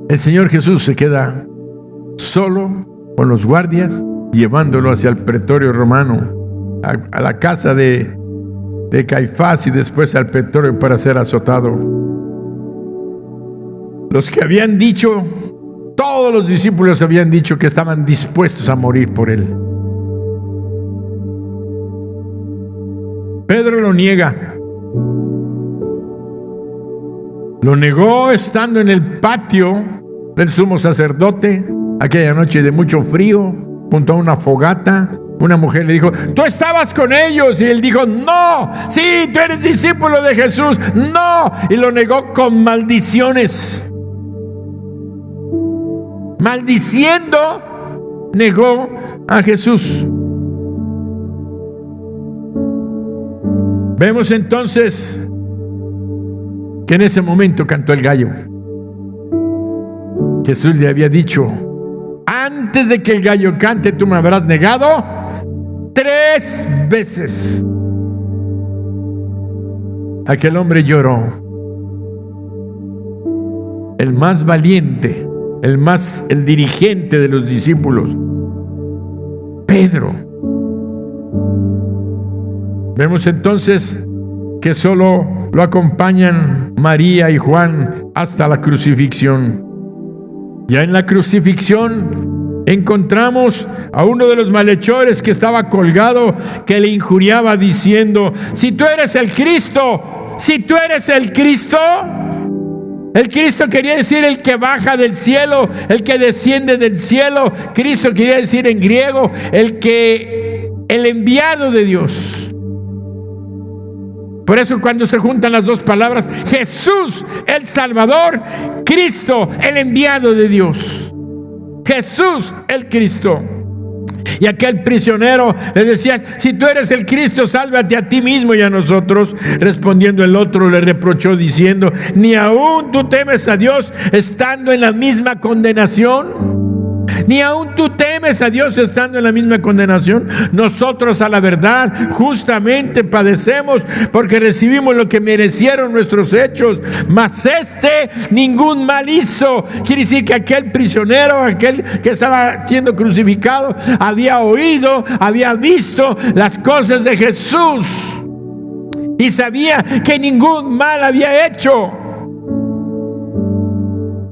[SPEAKER 1] el Señor Jesús se queda solo con los guardias, llevándolo hacia el pretorio romano, a la casa de Caifás y después al pretorio para ser azotado. Los que habían dicho, todos los discípulos habían dicho que estaban dispuestos a morir por él. Pedro lo niega. Lo negó estando en el patio del sumo sacerdote aquella noche de mucho frío, junto a una fogata. Una mujer le dijo: tú estabas con ellos. Y él dijo: no, sí, tú eres discípulo de Jesús. No. Y lo negó con maldiciones. Maldiciendo, negó a Jesús. Vemos entonces que en ese momento cantó el gallo. Jesús le había dicho: antes de que el gallo cante, tú me habrás negado 3 veces. Aquel hombre lloró. El más valiente, el dirigente de los discípulos, Pedro. Vemos entonces que solo lo acompañan María y Juan hasta la crucifixión. Ya en la crucifixión encontramos a uno de los malhechores que estaba colgado, que le injuriaba diciendo: si tú eres el Cristo, si tú eres el Cristo. El Cristo quería decir el que baja del cielo, el que desciende del cielo. Cristo quería decir en griego el enviado de Dios. Por eso cuando se juntan las dos palabras, Jesús el Salvador, Cristo el enviado de Dios. Jesús el Cristo. Y aquel prisionero le decía: si tú eres el Cristo, sálvate a ti mismo y a nosotros. Respondiendo el otro le reprochó diciendo: ¿ni aún tú temes a Dios estando en la misma condenación? ¿Ni aún tú temes a Dios estando en la misma condenación? Nosotros, a la verdad, justamente padecemos porque recibimos lo que merecieron nuestros hechos, mas ningún mal hizo. Quiere decir que aquel prisionero, aquel que estaba siendo crucificado, había oído, había visto las cosas de Jesús y sabía que ningún mal había hecho.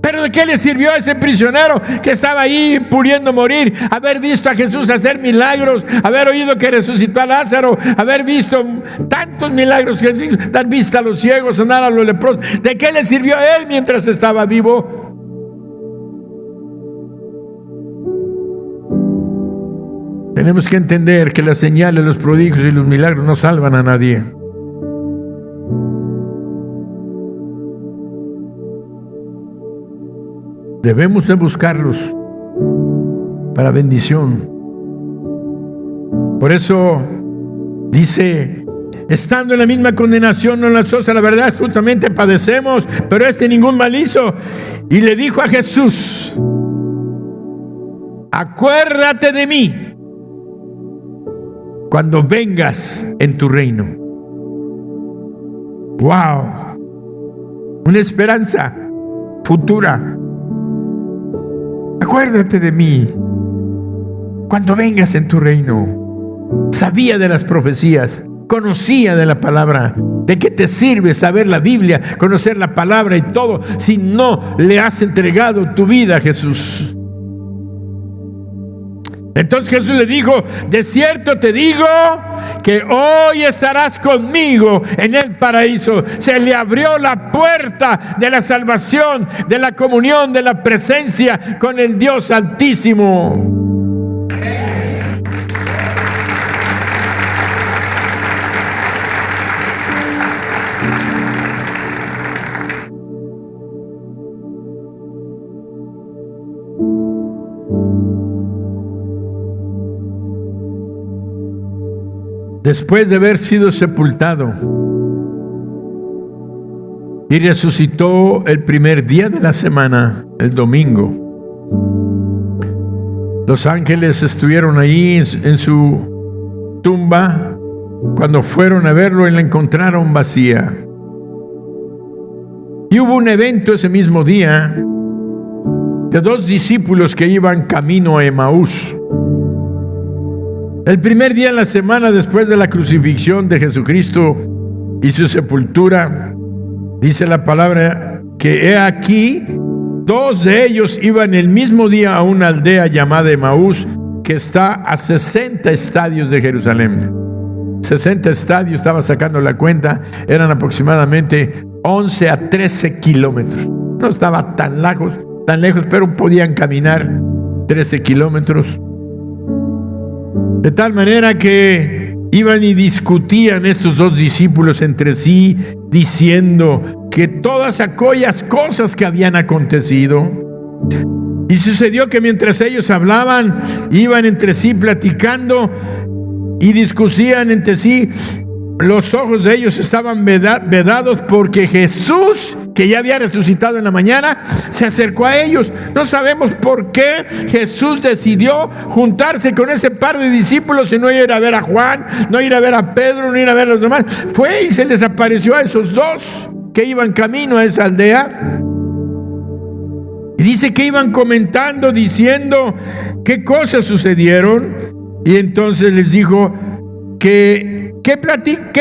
[SPEAKER 1] ¿Pero de qué le sirvió a ese prisionero que estaba ahí pudiendo morir haber visto a Jesús hacer milagros, haber oído que resucitó a Lázaro, haber visto tantos milagros, dar vista a los ciegos, sanar a los leprosos? ¿De qué le sirvió a él mientras estaba vivo? Tenemos que entender que las señales, los prodigios y los milagros no salvan a nadie. Debemos de buscarlos para bendición. Por eso dice: estando en la misma condenación, no nosotros a la verdad justamente padecemos, pero ningún mal hizo. Y le dijo a Jesús: acuérdate de mí cuando vengas en tu reino. ¡Wow! Una esperanza futura. Acuérdate de mí cuando vengas en tu reino. Sabía de las profecías, conocía de la palabra. ¿De qué te sirve saber la Biblia, conocer la palabra y todo, si no le has entregado tu vida a Jesús? Entonces Jesús le dijo: de cierto te digo que hoy estarás conmigo en el paraíso. Se le abrió la puerta de la salvación, de la comunión, de la presencia con el Dios Altísimo. después de haber sido sepultado, y resucitó el primer día de la semana, el domingo. Los ángeles estuvieron ahí en su tumba cuando fueron a verlo y la encontraron vacía. Y hubo un evento ese mismo día de 2 discípulos que iban camino a Emaús. El primer día en la semana después de la crucifixión de Jesucristo y su sepultura, dice la palabra que he aquí, 2 de ellos iban el mismo día a una aldea llamada Emaús, que está a 60 estadios de Jerusalén. 60 estadios, estaba sacando la cuenta, eran aproximadamente 11 a 13 kilómetros. No estaba tan lejos, pero podían caminar 13 kilómetros. De tal manera que iban y discutían estos 2 discípulos entre sí, diciendo que todas aquellas cosas que habían acontecido. Y sucedió que mientras ellos hablaban, iban entre sí platicando y discutían entre sí. Los ojos de ellos estaban vedados porque Jesús, que ya había resucitado en la mañana, se acercó a ellos. No sabemos por qué Jesús decidió juntarse con ese par de discípulos y no ir a ver a Juan, no ir a ver a Pedro, no ir a ver a los demás. Fue y se les apareció a esos 2 que iban camino a esa aldea. Y dice que iban comentando, diciendo qué cosas sucedieron. Y entonces les dijo que ¿qué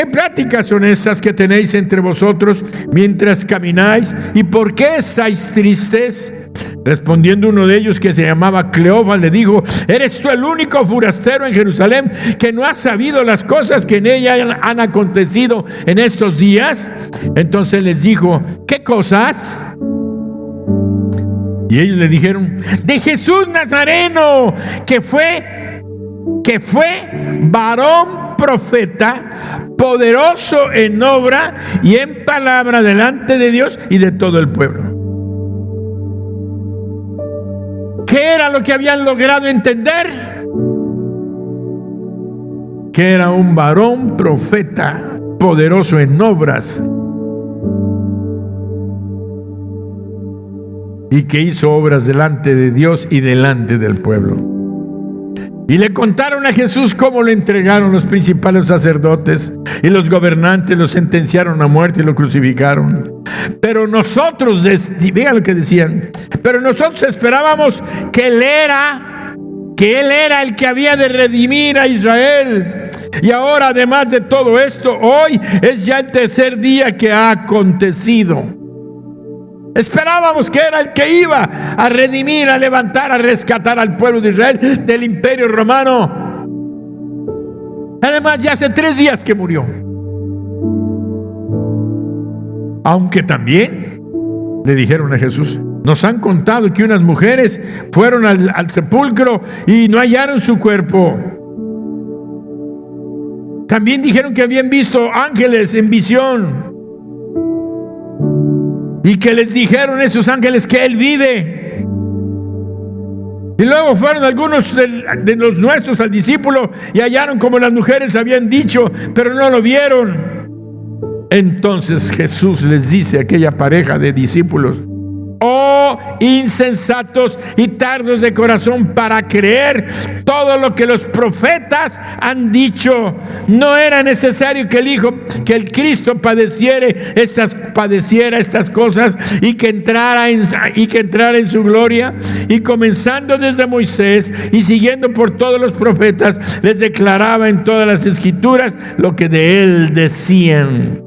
[SPEAKER 1] pláticas son esas que tenéis entre vosotros mientras camináis? ¿Y por qué estáis tristes? Respondiendo uno de ellos, que se llamaba Cleofas, le dijo: ¿eres tú el único forastero en Jerusalén que no has sabido las cosas que en ella han acontecido en estos días? Entonces les dijo: ¿qué cosas? Y ellos le dijeron: de Jesús Nazareno, que fue varón profeta, poderoso en obra y en palabra delante de Dios y de todo el pueblo. ¿Qué era lo que habían logrado entender? Que era un varón profeta, poderoso en obras, y que hizo obras delante de Dios y delante del pueblo. Y le contaron a Jesús cómo lo entregaron los principales sacerdotes y los gobernantes, lo sentenciaron a muerte y lo crucificaron. Pero nosotros, vean lo que decían, pero nosotros esperábamos que Él era el que había de redimir a Israel. Y ahora, además de todo esto, hoy es ya el 3er día que ha acontecido. Esperábamos que era el que iba a redimir, a levantar, a rescatar al pueblo de Israel del imperio romano. Además, ya hace 3 días que murió. Aunque también le dijeron a Jesús: nos han contado que unas mujeres fueron al sepulcro y no hallaron su cuerpo. También dijeron que habían visto ángeles en visión. Y que les dijeron esos ángeles que Él vive. Y luego fueron algunos de los nuestros al discípulo y hallaron como las mujeres habían dicho, pero no lo vieron. Entonces Jesús les dice a aquella pareja de discípulos: oh insensatos y tardos de corazón para creer todo lo que los profetas han dicho. No era necesario que el Cristo padeciera estas cosas y que entrara en su gloria. Y comenzando desde Moisés y siguiendo por todos los profetas, les declaraba en todas las escrituras lo que de él decían.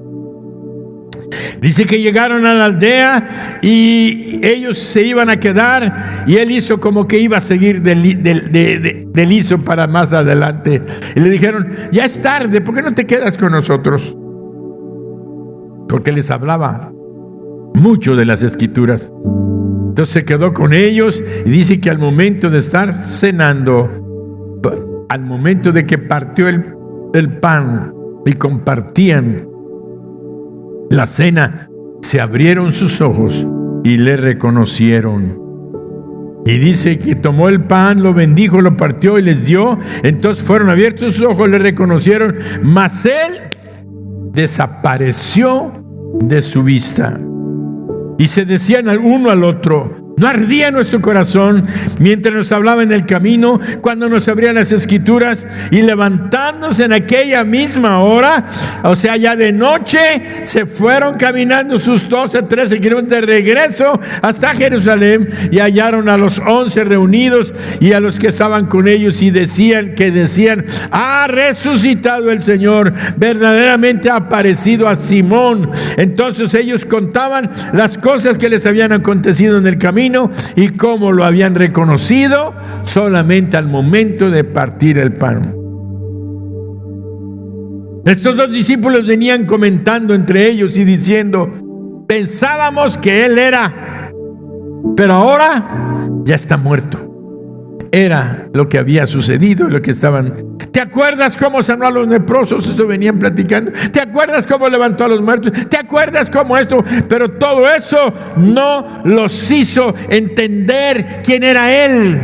[SPEAKER 1] Dice que llegaron a la aldea y ellos se iban a quedar, y él hizo como que iba a seguir de liso para más adelante. Y le dijeron: ya es tarde, ¿por qué no te quedas con nosotros? Porque les hablaba mucho de las escrituras. Entonces se quedó con ellos y dice que al momento de estar cenando, al momento de que partió el pan y compartían la cena, se abrieron sus ojos y le reconocieron. Y dice que tomó el pan, lo bendijo, lo partió y les dio. Entonces fueron abiertos sus ojos, le reconocieron, mas él desapareció de su vista. Y se decían al uno al otro: ¿no ardía nuestro corazón mientras nos hablaba en el camino, cuando nos abría las escrituras? Y levantándose en aquella misma hora, o sea, ya de noche, se fueron caminando sus 12, 13 kilómetros de regreso hasta Jerusalén, y hallaron a los 11 reunidos y a los que estaban con ellos, y decían: ha resucitado el Señor, verdaderamente ha aparecido a Simón. Entonces ellos contaban las cosas que les habían acontecido en el camino y cómo lo habían reconocido solamente al momento de partir el pan. Estos dos discípulos venían comentando entre ellos y diciendo: pensábamos que él era, pero ahora ya está muerto. Era lo que había sucedido y lo que estaban. ¿Te acuerdas cómo sanó a los leprosos? Eso venían platicando. ¿Te acuerdas cómo levantó a los muertos? ¿Te acuerdas cómo esto? Pero todo eso no los hizo entender quién era él.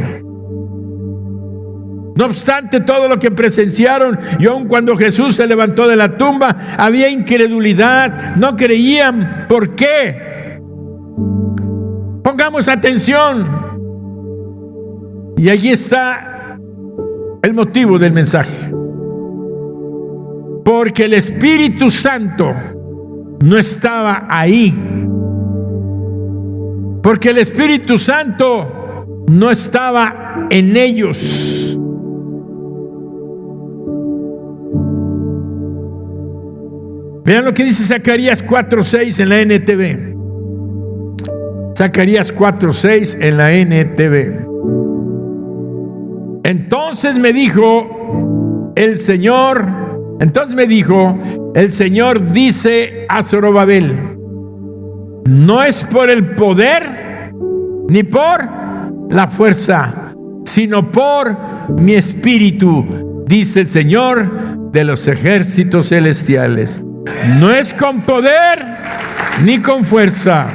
[SPEAKER 1] No obstante todo lo que presenciaron, y aun cuando Jesús se levantó de la tumba, había incredulidad, no creían. ¿Por qué? Pongamos atención. Y allí está el motivo del mensaje. Porque el Espíritu Santo no estaba ahí. Porque el Espíritu Santo no estaba en ellos. Vean lo que dice Zacarías 4:6 en la NTV. Zacarías 4:6 en la NTV. Entonces me dijo el Señor dice a Zorobabel: no es por el poder ni por la fuerza, sino por mi espíritu, dice el Señor de los ejércitos celestiales. No es con poder ni con fuerza,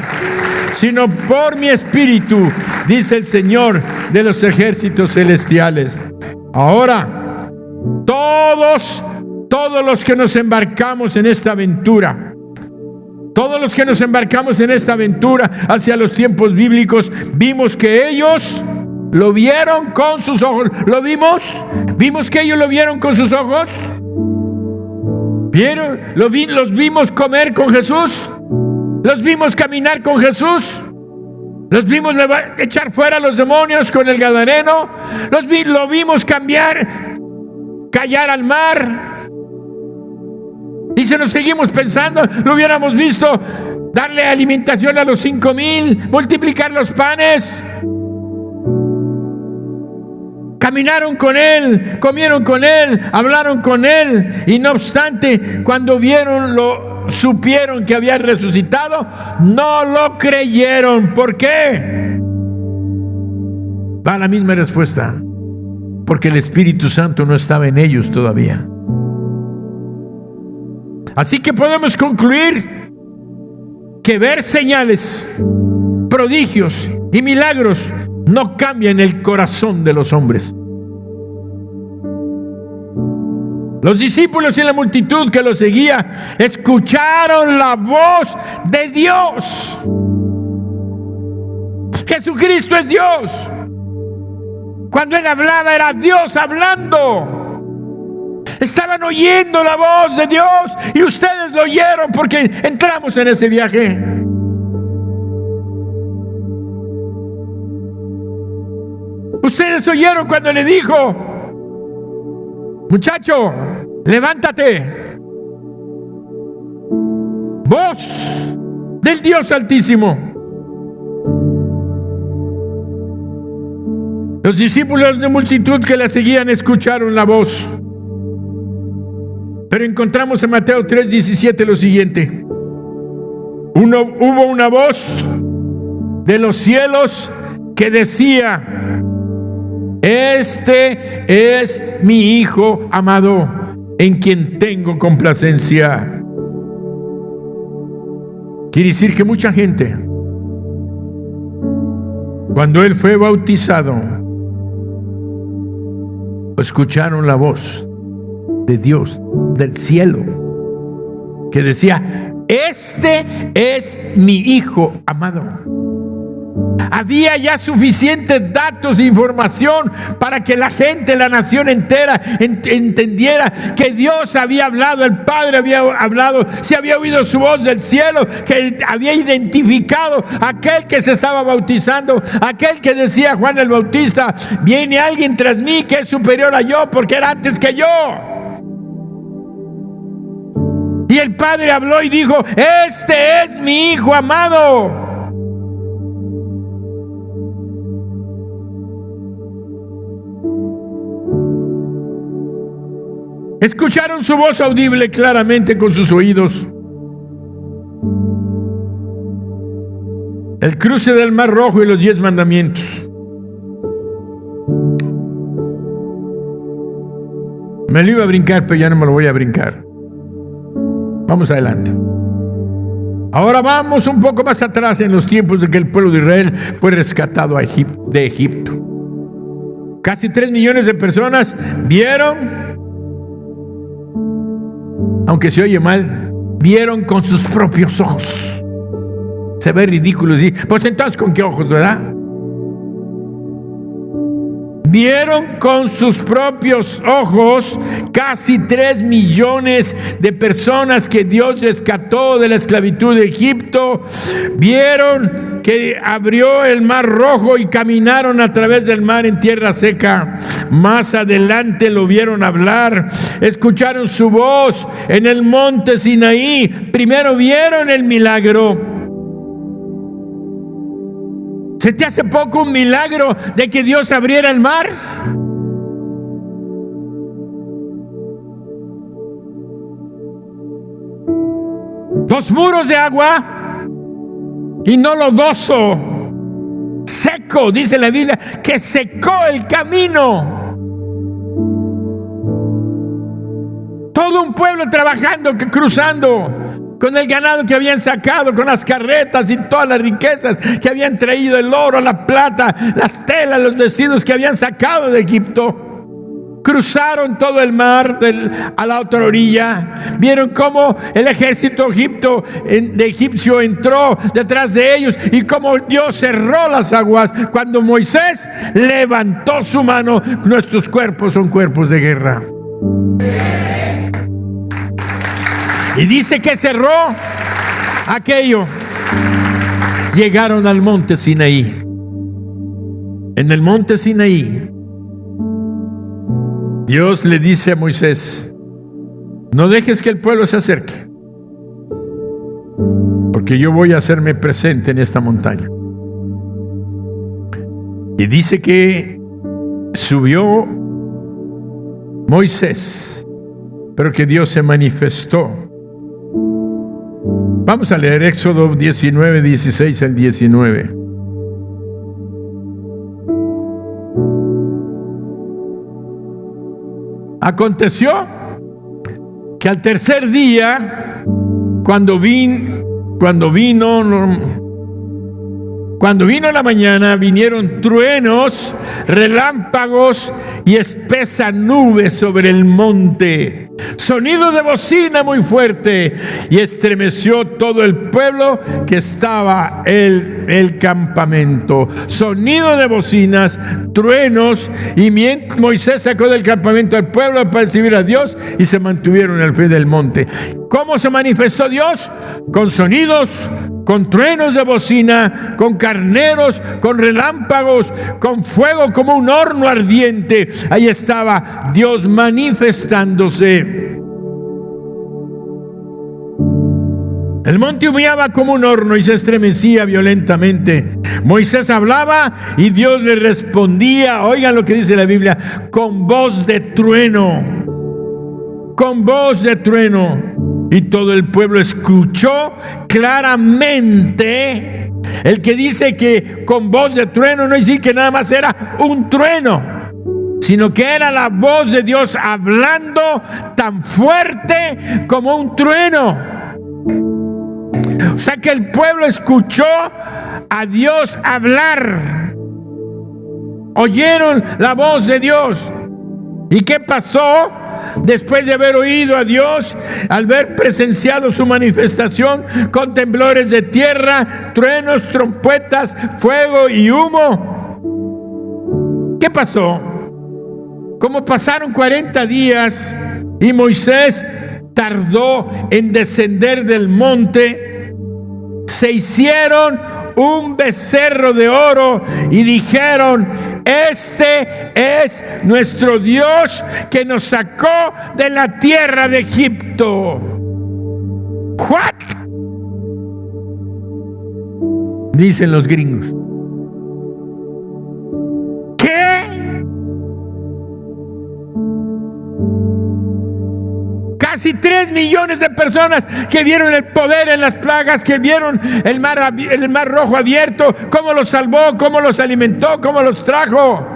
[SPEAKER 1] sino por mi espíritu, dice el Señor de los ejércitos celestiales. Ahora, todos los que nos embarcamos en esta aventura, hacia los tiempos bíblicos, vimos que ellos lo vieron con sus ojos. ¿Lo vimos? ¿Vimos que ellos lo vieron con sus ojos? ¿Vieron? ¿Los vimos comer con Jesús? ¿Los vimos caminar con Jesús? ¿Los vimos echar fuera a los demonios con el gadareno? ¿Lo vimos callar al mar? Y si nos seguimos pensando, lo hubiéramos visto darle alimentación a los 5,000, multiplicar los panes. Caminaron con él, comieron con él, hablaron con él, y no obstante, cuando supieron que había resucitado, no lo creyeron. ¿Por qué? Va la misma respuesta: porque el Espíritu Santo no estaba en ellos todavía. Así que podemos concluir que ver señales, prodigios y milagros no cambian el corazón de los hombres. Los discípulos y la multitud que los seguía escucharon la voz de Dios. Jesucristo es Dios. Cuando Él hablaba, era Dios hablando. Estaban oyendo la voz de Dios, y ustedes lo oyeron porque entramos en ese viaje. Ustedes oyeron cuando le dijo: muchacho, levántate. Voz del Dios Altísimo. Los discípulos de multitud que la seguían escucharon la voz. Pero encontramos en Mateo 3:17 lo siguiente: hubo una voz de los cielos que decía: este es mi Hijo amado, en quien tengo complacencia. Quiere decir que mucha gente Cuando él fue bautizado, escucharon la voz de Dios del cielo que decía: este es mi Hijo amado. Había ya suficientes datos e información para que la gente, la nación entera entendiera que Dios había hablado, el Padre había hablado, se había oído su voz del cielo, que había identificado a aquel que se estaba bautizando, aquel que decía Juan el Bautista: viene alguien tras mí que es superior a yo, porque era antes que yo. Y el Padre habló y dijo: este es mi Hijo amado. Escucharon su voz audible claramente con sus oídos. El cruce del Mar Rojo y los 10 mandamientos. Me lo iba a brincar, pero ya no me lo voy a brincar. Vamos adelante. Ahora vamos un poco más atrás, en los tiempos de que el pueblo de Israel fue rescatado de Egipto. Casi 3 millones de personas vieron, aunque se oye mal, vieron con sus propios ojos. Se ve ridículo decir: pues entonces, ¿con qué ojos, verdad? Vieron con sus propios ojos casi 3 millones de personas que Dios rescató de la esclavitud de Egipto. Vieron que abrió el Mar Rojo y caminaron a través del mar en tierra seca. Más adelante lo vieron hablar, escucharon su voz en el monte Sinaí. Primero vieron el milagro. ¿Se te hace poco un milagro de que Dios abriera el mar? Dos muros de agua y no lodoso, seco, dice la Biblia, que secó el camino. Todo un pueblo trabajando, cruzando, con el ganado que habían sacado, con las carretas y todas las riquezas que habían traído, el oro, la plata, las telas, los vestidos que habían sacado de Egipto. Cruzaron todo el mar a la otra orilla. Vieron cómo el ejército de egipcio entró detrás de ellos y cómo Dios cerró las aguas cuando Moisés levantó su mano. Nuestros cuerpos son cuerpos de guerra. Y dice que cerró aquello. Llegaron al monte Sinaí. En el monte Sinaí, Dios le dice a Moisés: no dejes que el pueblo se acerque, porque yo voy a hacerme presente en esta montaña. Y dice que subió Moisés, pero que Dios se manifestó. Vamos a leer Éxodo 19, 16 al 19. Aconteció que al tercer día, cuando vino la mañana, vinieron truenos, relámpagos y espesa nube sobre el monte, sonido de bocina muy fuerte, y estremeció todo el pueblo que estaba en el campamento. Sonido de bocinas, truenos, y Moisés sacó del campamento al pueblo para recibir a Dios, y se mantuvieron al pie del monte. ¿Cómo se manifestó Dios? Con sonidos, con truenos de bocina, con carneros, con relámpagos, con fuego como un horno ardiente. Ahí estaba Dios manifestándose. El monte humeaba como un horno y se estremecía violentamente. Moisés hablaba y Dios le respondía. Oigan lo que dice la Biblia: con voz de trueno. Con voz de trueno. Y todo el pueblo escuchó claramente. El que dice que con voz de trueno no dice que nada más era un trueno, sino que era la voz de Dios hablando tan fuerte como un trueno. O sea que el pueblo escuchó a Dios hablar Oyeron la voz de Dios. ¿Y qué pasó? Después de haber oído a Dios, al haber presenciado su manifestación con temblores de tierra, truenos, trompetas, fuego y humo. ¿Qué pasó? Como pasaron 40 días y Moisés tardó en descender del monte, se hicieron un becerro de oro y dijeron: este es nuestro Dios que nos sacó de la tierra de Egipto. ¿What? Dicen los gringos. ¿Qué? Casi 3 millones de personas que vieron el poder en las plagas, que vieron el mar rojo abierto, cómo los salvó, cómo los alimentó, cómo los trajo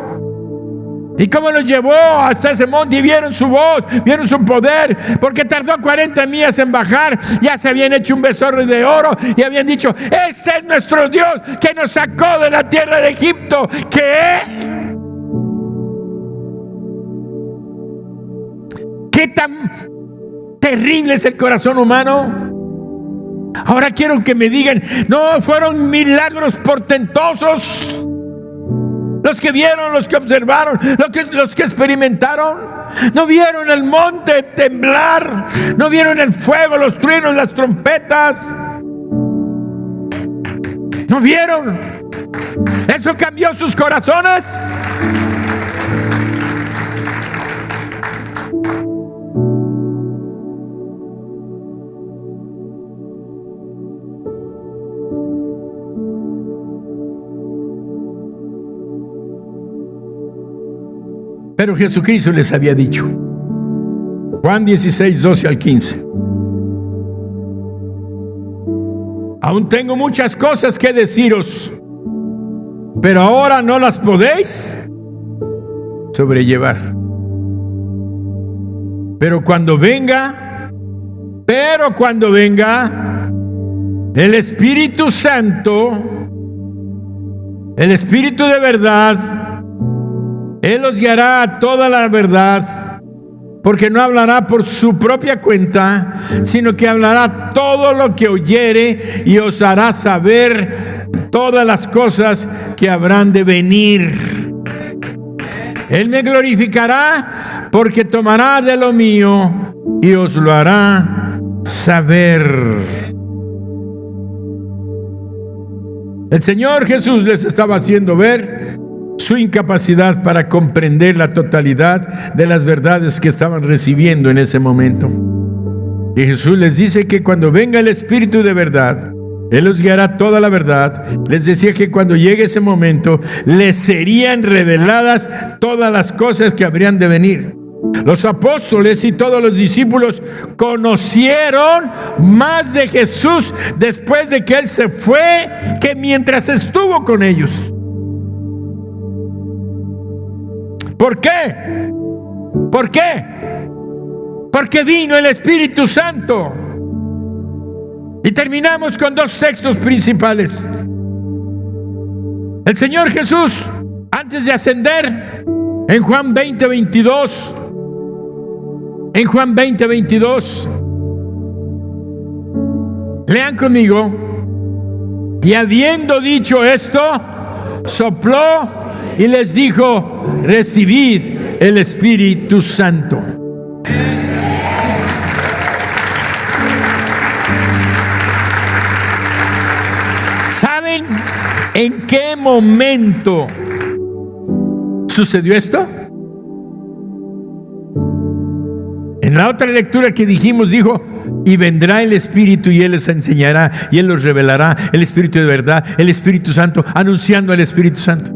[SPEAKER 1] y cómo los llevó hasta ese monte, y vieron su voz, vieron su poder, porque tardó 40 días en bajar. Ya se habían hecho un becerro de oro y habían dicho: este es nuestro Dios que nos sacó de la tierra de Egipto. ¿Qué? ¿Qué tan terrible es el corazón humano? Ahora quiero que me digan: no fueron milagros portentosos los que vieron, los que observaron, los que experimentaron. No vieron el monte temblar, no vieron el fuego, los truenos, las trompetas. No vieron. ¿Eso cambió sus corazones? Pero Jesucristo les había dicho, Juan 16, 12 al 15: aún tengo muchas cosas que deciros, pero ahora no las podéis sobrellevar. Pero cuando venga el Espíritu Santo, el Espíritu de verdad, Él os guiará a toda la verdad, porque no hablará por su propia cuenta, sino que hablará todo lo que oyere y os hará saber todas las cosas que habrán de venir. Él me glorificará, porque tomará de lo mío y os lo hará saber. El Señor Jesús les estaba haciendo ver su incapacidad para comprender la totalidad de las verdades que estaban recibiendo en ese momento. Y Jesús les dice que cuando venga el Espíritu de verdad, Él los guiará toda la verdad. Les decía que cuando llegue ese momento, les serían reveladas todas las cosas que habrían de venir. Los apóstoles y todos los discípulos conocieron más de Jesús después de que Él se fue que mientras estuvo con ellos. ¿Por qué? ¿Por qué? Porque vino el Espíritu Santo. Y terminamos con 2 textos principales. El Señor Jesús, antes de ascender, en Juan 20, 22, en Juan 20, 22, lean conmigo: y habiendo dicho esto, sopló y les dijo: recibid el Espíritu Santo. ¿Saben en qué momento sucedió esto? En la otra lectura que dijimos, dijo: y vendrá el Espíritu y Él les enseñará y Él los revelará el Espíritu de verdad, el Espíritu Santo, anunciando al Espíritu Santo.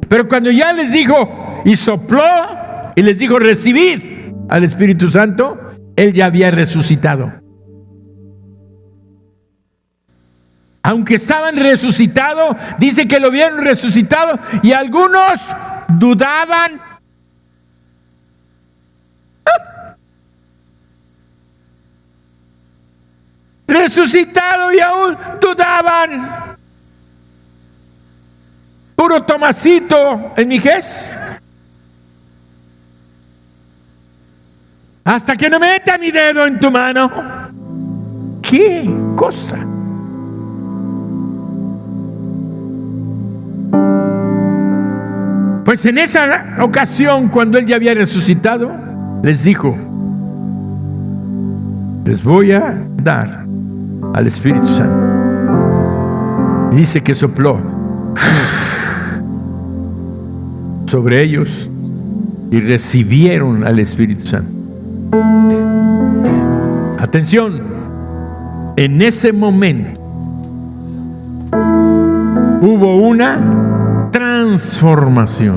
[SPEAKER 1] Pero cuando ya les dijo y sopló y les dijo: recibid al Espíritu Santo, Él ya había resucitado. Aunque estaban resucitados, dice que lo vieron resucitado y algunos dudaban. Resucitado y aún dudaban. puro Tomasito en mi Ges. Hasta que no meta mi dedo en tu mano. ¿Qué cosa? Pues en esa ocasión, cuando Él ya había resucitado, les dijo: les voy a dar al Espíritu Santo. Y dice que sopló sobre ellos y recibieron al Espíritu Santo. Atención, en ese momento hubo una transformación,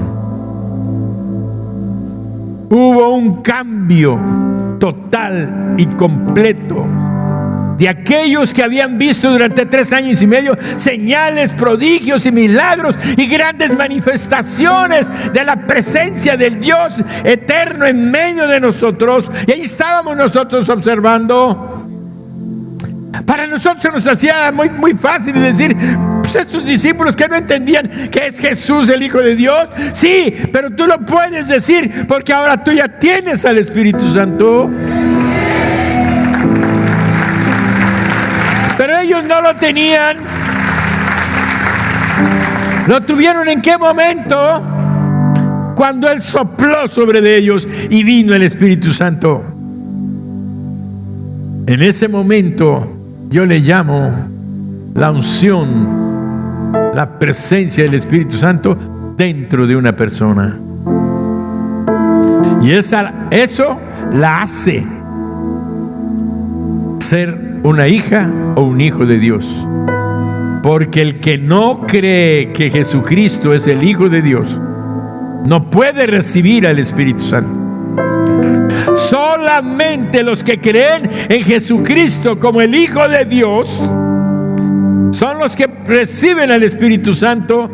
[SPEAKER 1] hubo un cambio total y completo de aquellos que habían visto durante 3 años y medio señales, prodigios y milagros y grandes manifestaciones de la presencia del Dios eterno en medio de nosotros. Y ahí estábamos nosotros observando. Para nosotros se nos hacía muy fácil decir: pues estos discípulos que no entendían que es Jesús el Hijo de Dios. Sí, pero tú lo puedes decir porque ahora tú ya tienes al Espíritu Santo. Pero ellos no lo tenían. ¿Lo tuvieron en qué momento? Cuando Él sopló sobre de ellos y vino el Espíritu Santo. En ese momento yo le llamo la unción, la presencia del Espíritu Santo dentro de una persona. Y eso la hace ser una hija o un hijo de Dios. Porque el que no cree que Jesucristo es el Hijo de Dios no puede recibir al Espíritu Santo. Solamente los que creen en Jesucristo como el Hijo de Dios son los que reciben al Espíritu Santo.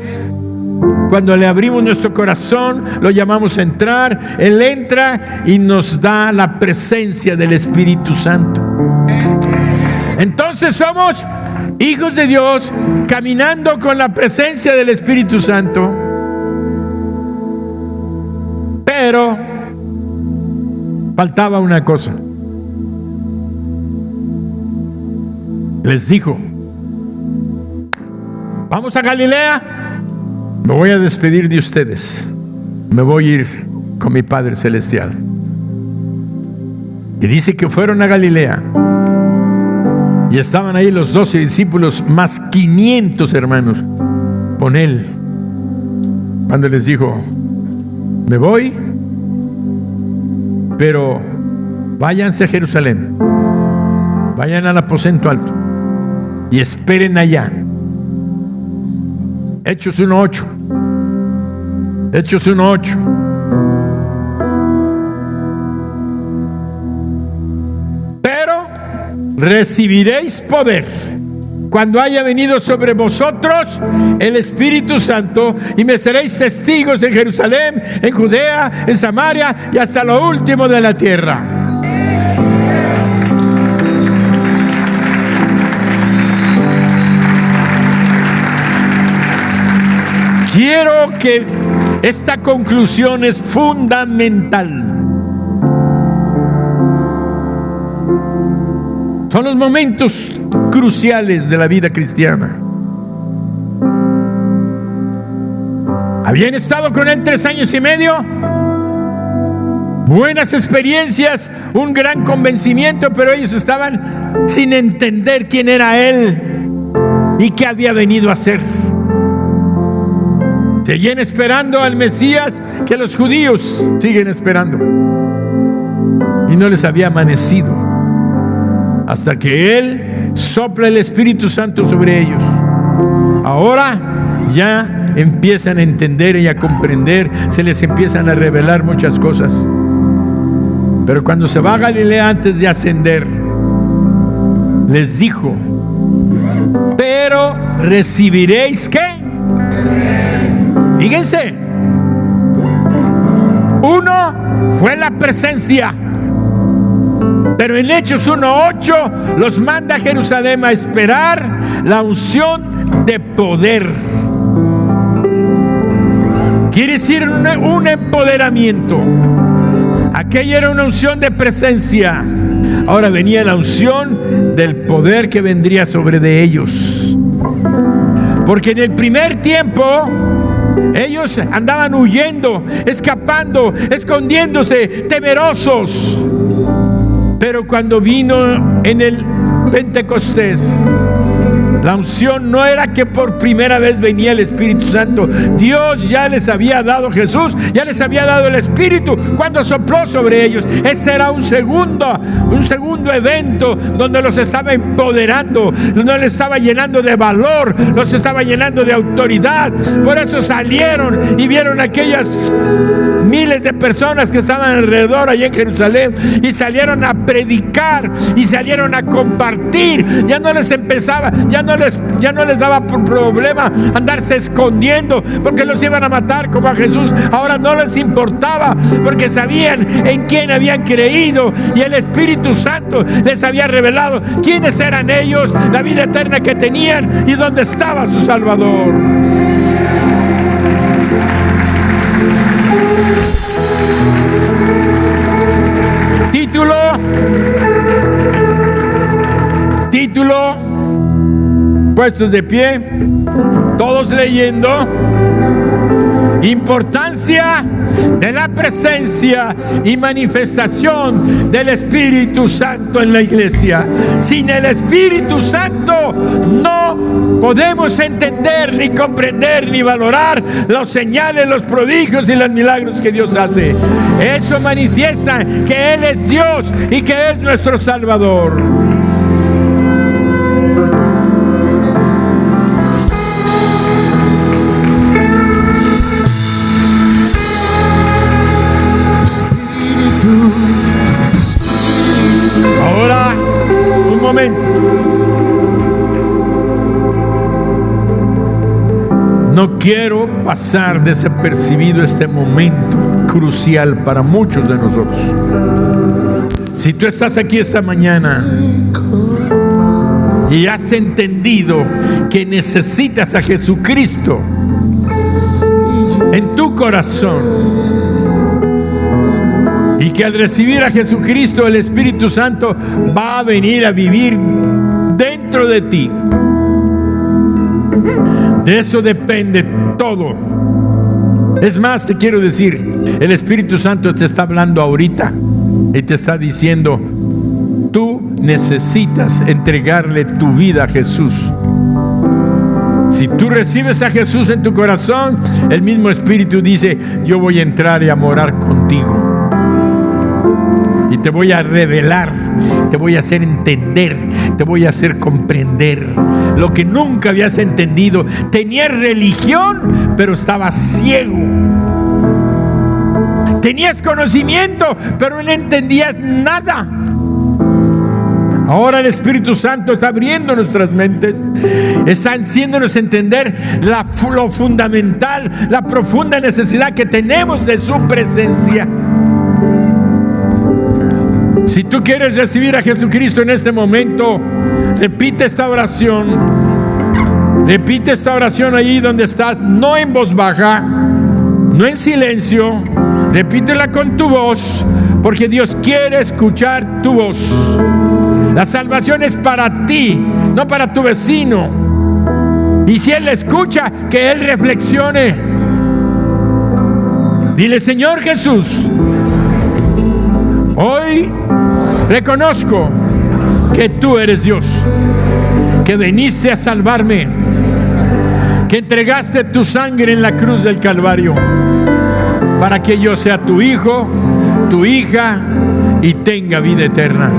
[SPEAKER 1] Cuando le abrimos nuestro corazón, lo llamamos a entrar, Él entra y nos da la presencia del Espíritu Santo. Entonces somos hijos de Dios caminando con la presencia del Espíritu Santo. Pero faltaba una cosa. Les dijo: vamos a Galilea. Me voy a despedir de ustedes. Me voy a ir con mi Padre Celestial. Y dice que fueron a Galilea. Y estaban ahí los 12 discípulos más 500 hermanos con Él. Cuando les dijo: me voy, pero váyanse a Jerusalén, vayan al aposento alto y esperen allá. Hechos 1:8. Hechos 1:8. Pero recibiréis poder cuando haya venido sobre vosotros el Espíritu Santo, y me seréis testigos en Jerusalén, en Judea, en Samaria y hasta lo último de la tierra. Quiero que esta conclusión es fundamental. Son los momentos cruciales de la vida cristiana. Habían estado con Él 3 años y medio. Buenas experiencias, un gran convencimiento, pero ellos estaban sin entender quién era Él y qué había venido a hacer. Seguían esperando al Mesías que los judíos siguen esperando. Y no les había amanecido hasta que Él sopla el Espíritu Santo sobre ellos. Ahora ya empiezan a entender y a comprender, se les empiezan a revelar muchas cosas. Pero cuando se va a Galilea, antes de ascender, les dijo: pero recibiréis ¿qué? Fíjense, uno fue la presencia, pero en Hechos 1:8 los manda a Jerusalén a esperar la unción de poder. Quiere decir un empoderamiento. Aquella era una unción de presencia. Ahora venía la unción del poder que vendría sobre de ellos. Porque en el primer tiempo ellos andaban huyendo, escapando, escondiéndose, temerosos. Pero cuando vino en el Pentecostés, la unción no era que por primera vez venía el Espíritu Santo. Dios ya les había dado Jesús, ya les había dado el Espíritu cuando sopló sobre ellos. Ese era un segundo evento donde los estaba empoderando, donde les estaba llenando de valor, los estaba llenando de autoridad. Por eso salieron y vieron aquellas miles de personas que estaban alrededor allá en Jerusalén, y salieron a predicar y salieron a compartir. Ya no les daba problema andarse escondiendo porque los iban a matar como a Jesús. Ahora no les importaba porque sabían en quién habían creído, y el Espíritu Santo les había revelado quiénes eran ellos, la vida eterna que tenían y dónde estaba su Salvador. Título, puestos de pie, todos leyendo. Importancia de la presencia y manifestación del Espíritu Santo en la iglesia. Sin el Espíritu Santo no podemos entender, ni comprender, ni valorar los señales, los prodigios y los milagros que Dios hace. Eso manifiesta que Él es Dios y que es nuestro Salvador. Ahora, un momento. No quiero pasar desapercibido este momento crucial para muchos de nosotros. Si tú estás aquí esta mañana y has entendido que necesitas a Jesucristo en tu corazón, y que al recibir a Jesucristo el Espíritu Santo va a venir a vivir dentro de ti, de eso depende todo. Es más, te quiero decir, el Espíritu Santo te está hablando ahorita y te está diciendo: tú necesitas entregarle tu vida a Jesús. Si tú recibes a Jesús en tu corazón, el mismo Espíritu dice: yo voy a entrar y a morar contigo. Y te voy a revelar, te voy a hacer entender, te voy a hacer comprender lo que nunca habías entendido. Tenías religión, pero estabas ciego. Tenías conocimiento, pero no entendías nada. Ahora el Espíritu Santo está abriendo nuestras mentes, está haciéndonos entender lo fundamental, la profunda necesidad que tenemos de su presencia. Si tú quieres recibir a Jesucristo en este momento, repite esta oración. Repite esta oración allí donde estás, no en voz baja, no en silencio. Repítela con tu voz, porque Dios quiere escuchar tu voz. La salvación es para ti, no para tu vecino. Y si Él escucha, que Él reflexione. Dile: Señor Jesús, hoy reconozco que tú eres Dios, que viniste a salvarme, que entregaste tu sangre en la cruz del Calvario para que yo sea tu hijo, tu hija y tenga vida eterna.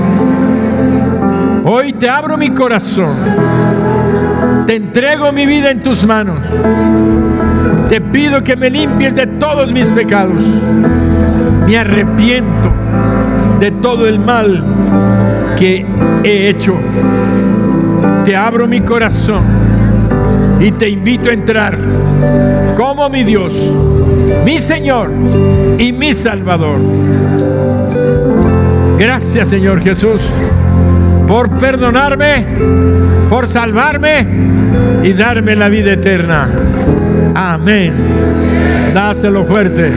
[SPEAKER 1] Hoy te abro mi corazón, te entrego mi vida en tus manos, te pido que me limpies de todos mis pecados. Me arrepiento de todo el mal que he hecho. Te abro mi corazón y te invito a entrar como mi Dios, mi Señor y mi Salvador. Gracias, Señor Jesús, por perdonarme, por salvarme y darme la vida eterna. Amén. Dáselo fuerte.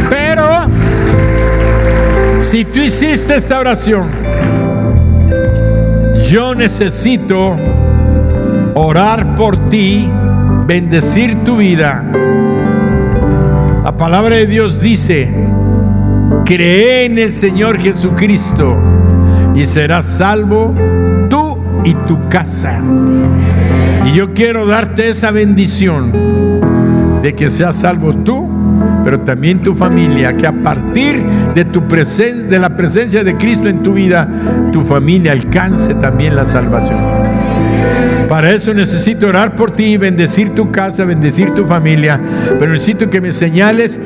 [SPEAKER 1] Pero si tú hiciste esta oración, yo necesito orar por ti, bendecir tu vida. La palabra de Dios dice: cree en el Señor Jesucristo y serás salvo tú y tu casa. Y yo quiero darte esa bendición de que seas salvo tú, pero también tu familia, que a partir de de la presencia de Cristo en tu vida, tu familia alcance también la salvación. Para eso necesito orar por ti, bendecir tu casa, bendecir tu familia, pero necesito que me señales.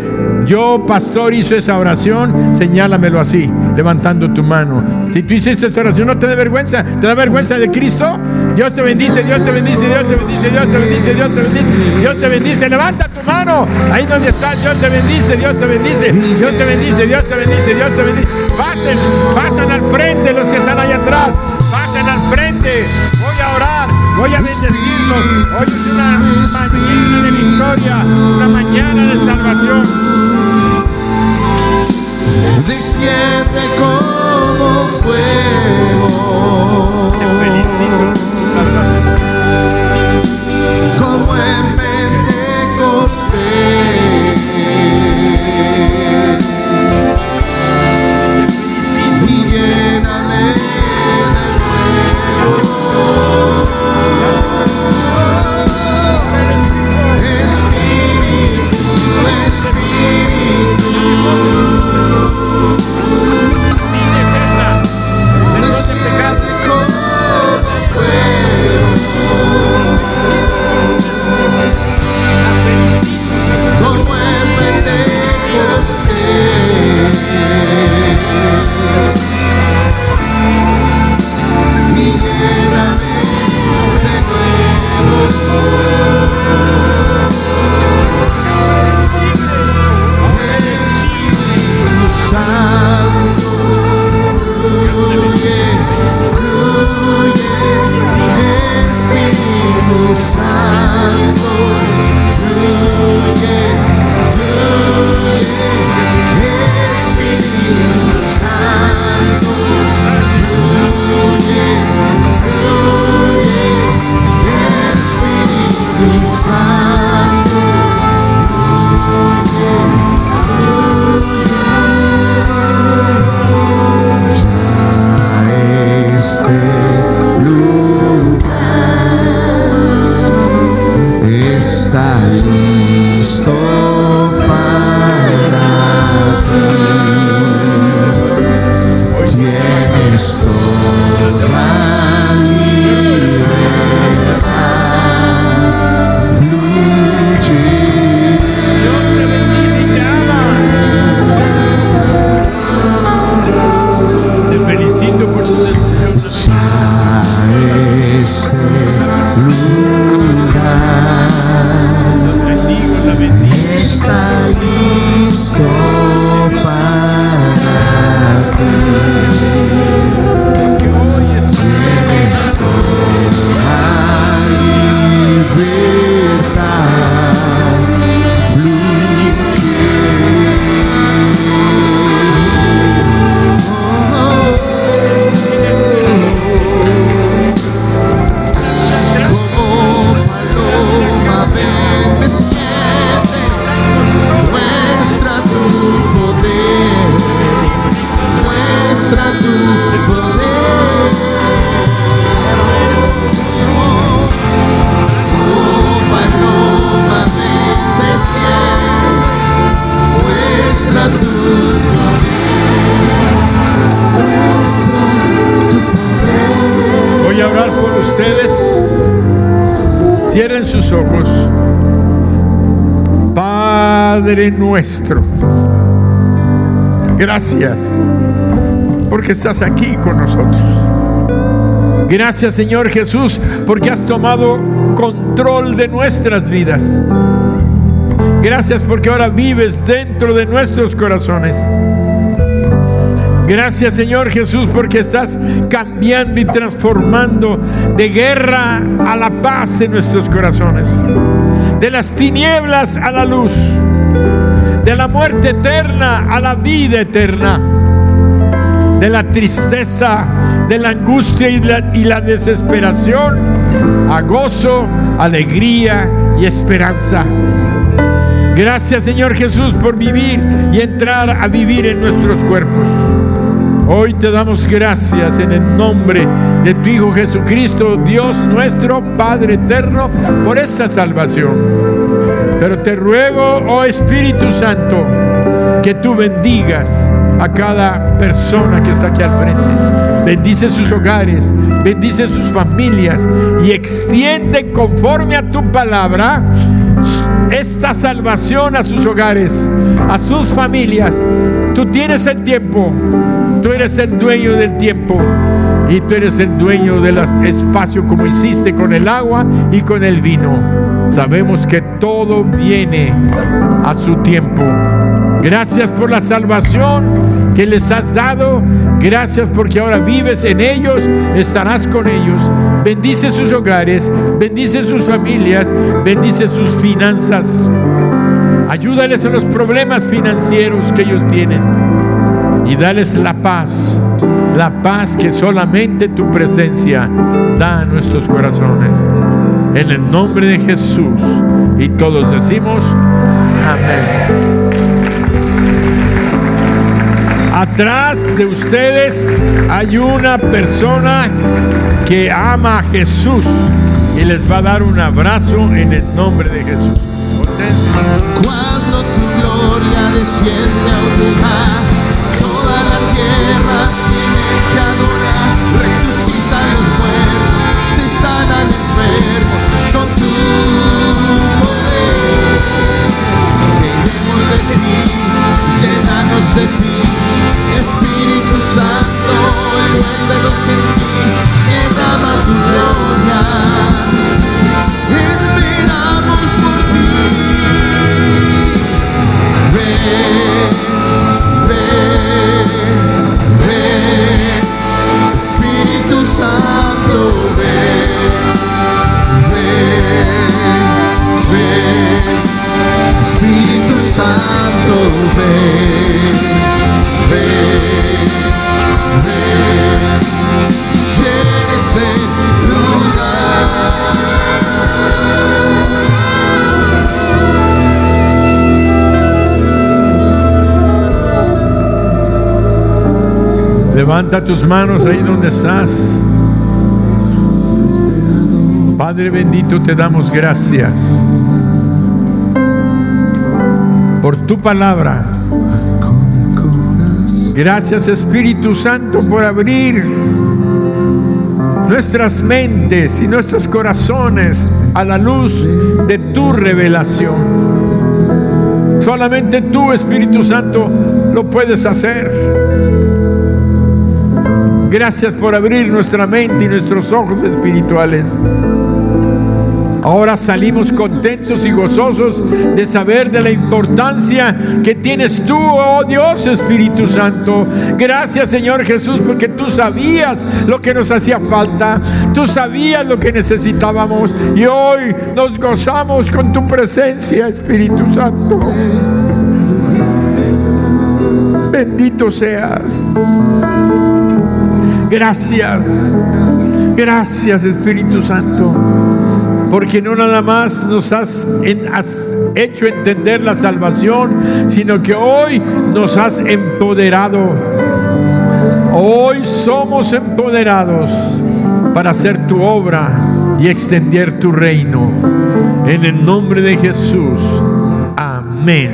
[SPEAKER 1] Yo, pastor, hizo esa oración, señálamelo así, levantando tu mano. Si tú hiciste esta oración, no te da vergüenza. ¿Te da vergüenza de Cristo? Dios te bendice, Dios te bendice, Dios te bendice, Dios te bendice, Dios te bendice, Dios te bendice. Levanta tu mano, ahí donde estás. Dios te bendice, Dios te bendice, Dios te bendice, Dios te bendice, Dios te bendice. Pasen al frente los que están allá atrás. Pasen al frente. Voy a orar, voy a bendecirlos. Hoy es una mañana de victoria, una mañana de salvación.
[SPEAKER 2] Desciende como fuego.
[SPEAKER 1] Te felicito por tu salvación.
[SPEAKER 2] Como en Pentecostés. Y lléname de nuevo. Espíritu, Espíritu. Desciende como fuego. Como en Pentecostés. Y lléname de nuevo. Espíritu Santo, fluye, fluye. Espíritu Santo, fluye, fluye. Espíritu Santo, fluye, fluye. Espíritu Santo, este lugar está listo para ti. Tienes toda libertad. Fluye.
[SPEAKER 1] Dios te bendice y te ama. Te felicito por tu decisión.
[SPEAKER 2] Este lugar
[SPEAKER 1] La bendigo.
[SPEAKER 2] está listo para ti. Tienes toda libertad. Fluye. Como paloma ven, desciende, muestra tu poder, muestra tu poder. Como paloma ven, desciende, muestra tu poder, muestra tu poder.
[SPEAKER 1] Voy a orar por ustedes. Cierren sus ojos. Padre nuestro, gracias porque estás aquí con nosotros. Gracias, Señor Jesús, porque has tomado control de nuestras vidas. Gracias porque ahora vives dentro de nuestros corazones. Gracias, Señor Jesús, porque estás cambiando y transformando de guerra a la paz en nuestros corazones, de las tinieblas a la luz, de la muerte eterna a la vida eterna, de la tristeza, de la angustia y la desesperación a gozo, alegría y esperanza. Gracias, Señor Jesús, por vivir y entrar a vivir en nuestros cuerpos. Hoy te damos gracias en el nombre de tu Hijo Jesucristo, Dios nuestro, Padre eterno, por esta salvación. Pero te ruego, oh Espíritu Santo, que tú bendigas a cada persona que está aquí al frente. Bendice sus hogares, bendice sus familias y extiende conforme a tu palabra esta salvación a sus hogares, a sus familias. Tú tienes el tiempo, tú eres el dueño del tiempo y tú eres el dueño del espacio, como hiciste con el agua y con el vino. Sabemos que todo viene a su tiempo. Gracias por la salvación que les has dado. Gracias porque ahora vives en ellos, estarás con ellos. Bendice sus hogares, bendice sus familias, bendice sus finanzas. Ayúdales a los problemas financieros que ellos tienen y dales la paz que solamente tu presencia da a nuestros corazones. En el nombre de Jesús, y todos decimos amén. Atrás de ustedes hay una persona que ama a Jesús y les va a dar un abrazo en el nombre de Jesús.
[SPEAKER 2] Cuando tu gloria desciende a un lugar, toda la tierra tiene que adorar. Resucitan los muertos, se sanan enfermos con tu poder. Queremos de ti, llénanos de ti, Espíritu Santo, envuélvenos en ti, derrama tu gloria. Esperamos por ti. Ven, ven, ven, Espíritu Santo, ven, ven, ven, Espíritu Santo, ven, ven, ven, llena este lugar.
[SPEAKER 1] Levanta tus manos ahí donde estás. Padre bendito, te damos gracias por tu palabra. Gracias, Espíritu Santo, por abrir nuestras mentes y nuestros corazones a la luz de tu revelación. Solamente tú, Espíritu Santo, lo puedes hacer. Gracias por abrir nuestra mente y nuestros ojos espirituales. Ahora salimos contentos y gozosos de saber de la importancia que tienes tú, oh Dios, Espíritu Santo. Gracias, Señor Jesús, porque tú sabías lo que nos hacía falta, tú sabías lo que necesitábamos y hoy nos gozamos con tu presencia, Espíritu Santo. Bendito seas. Gracias, gracias, Espíritu Santo, porque no nada más nos has hecho entender la salvación, sino que hoy nos has empoderado. Hoy somos empoderados para hacer tu obra y extender tu reino. En el nombre de Jesús. Amén.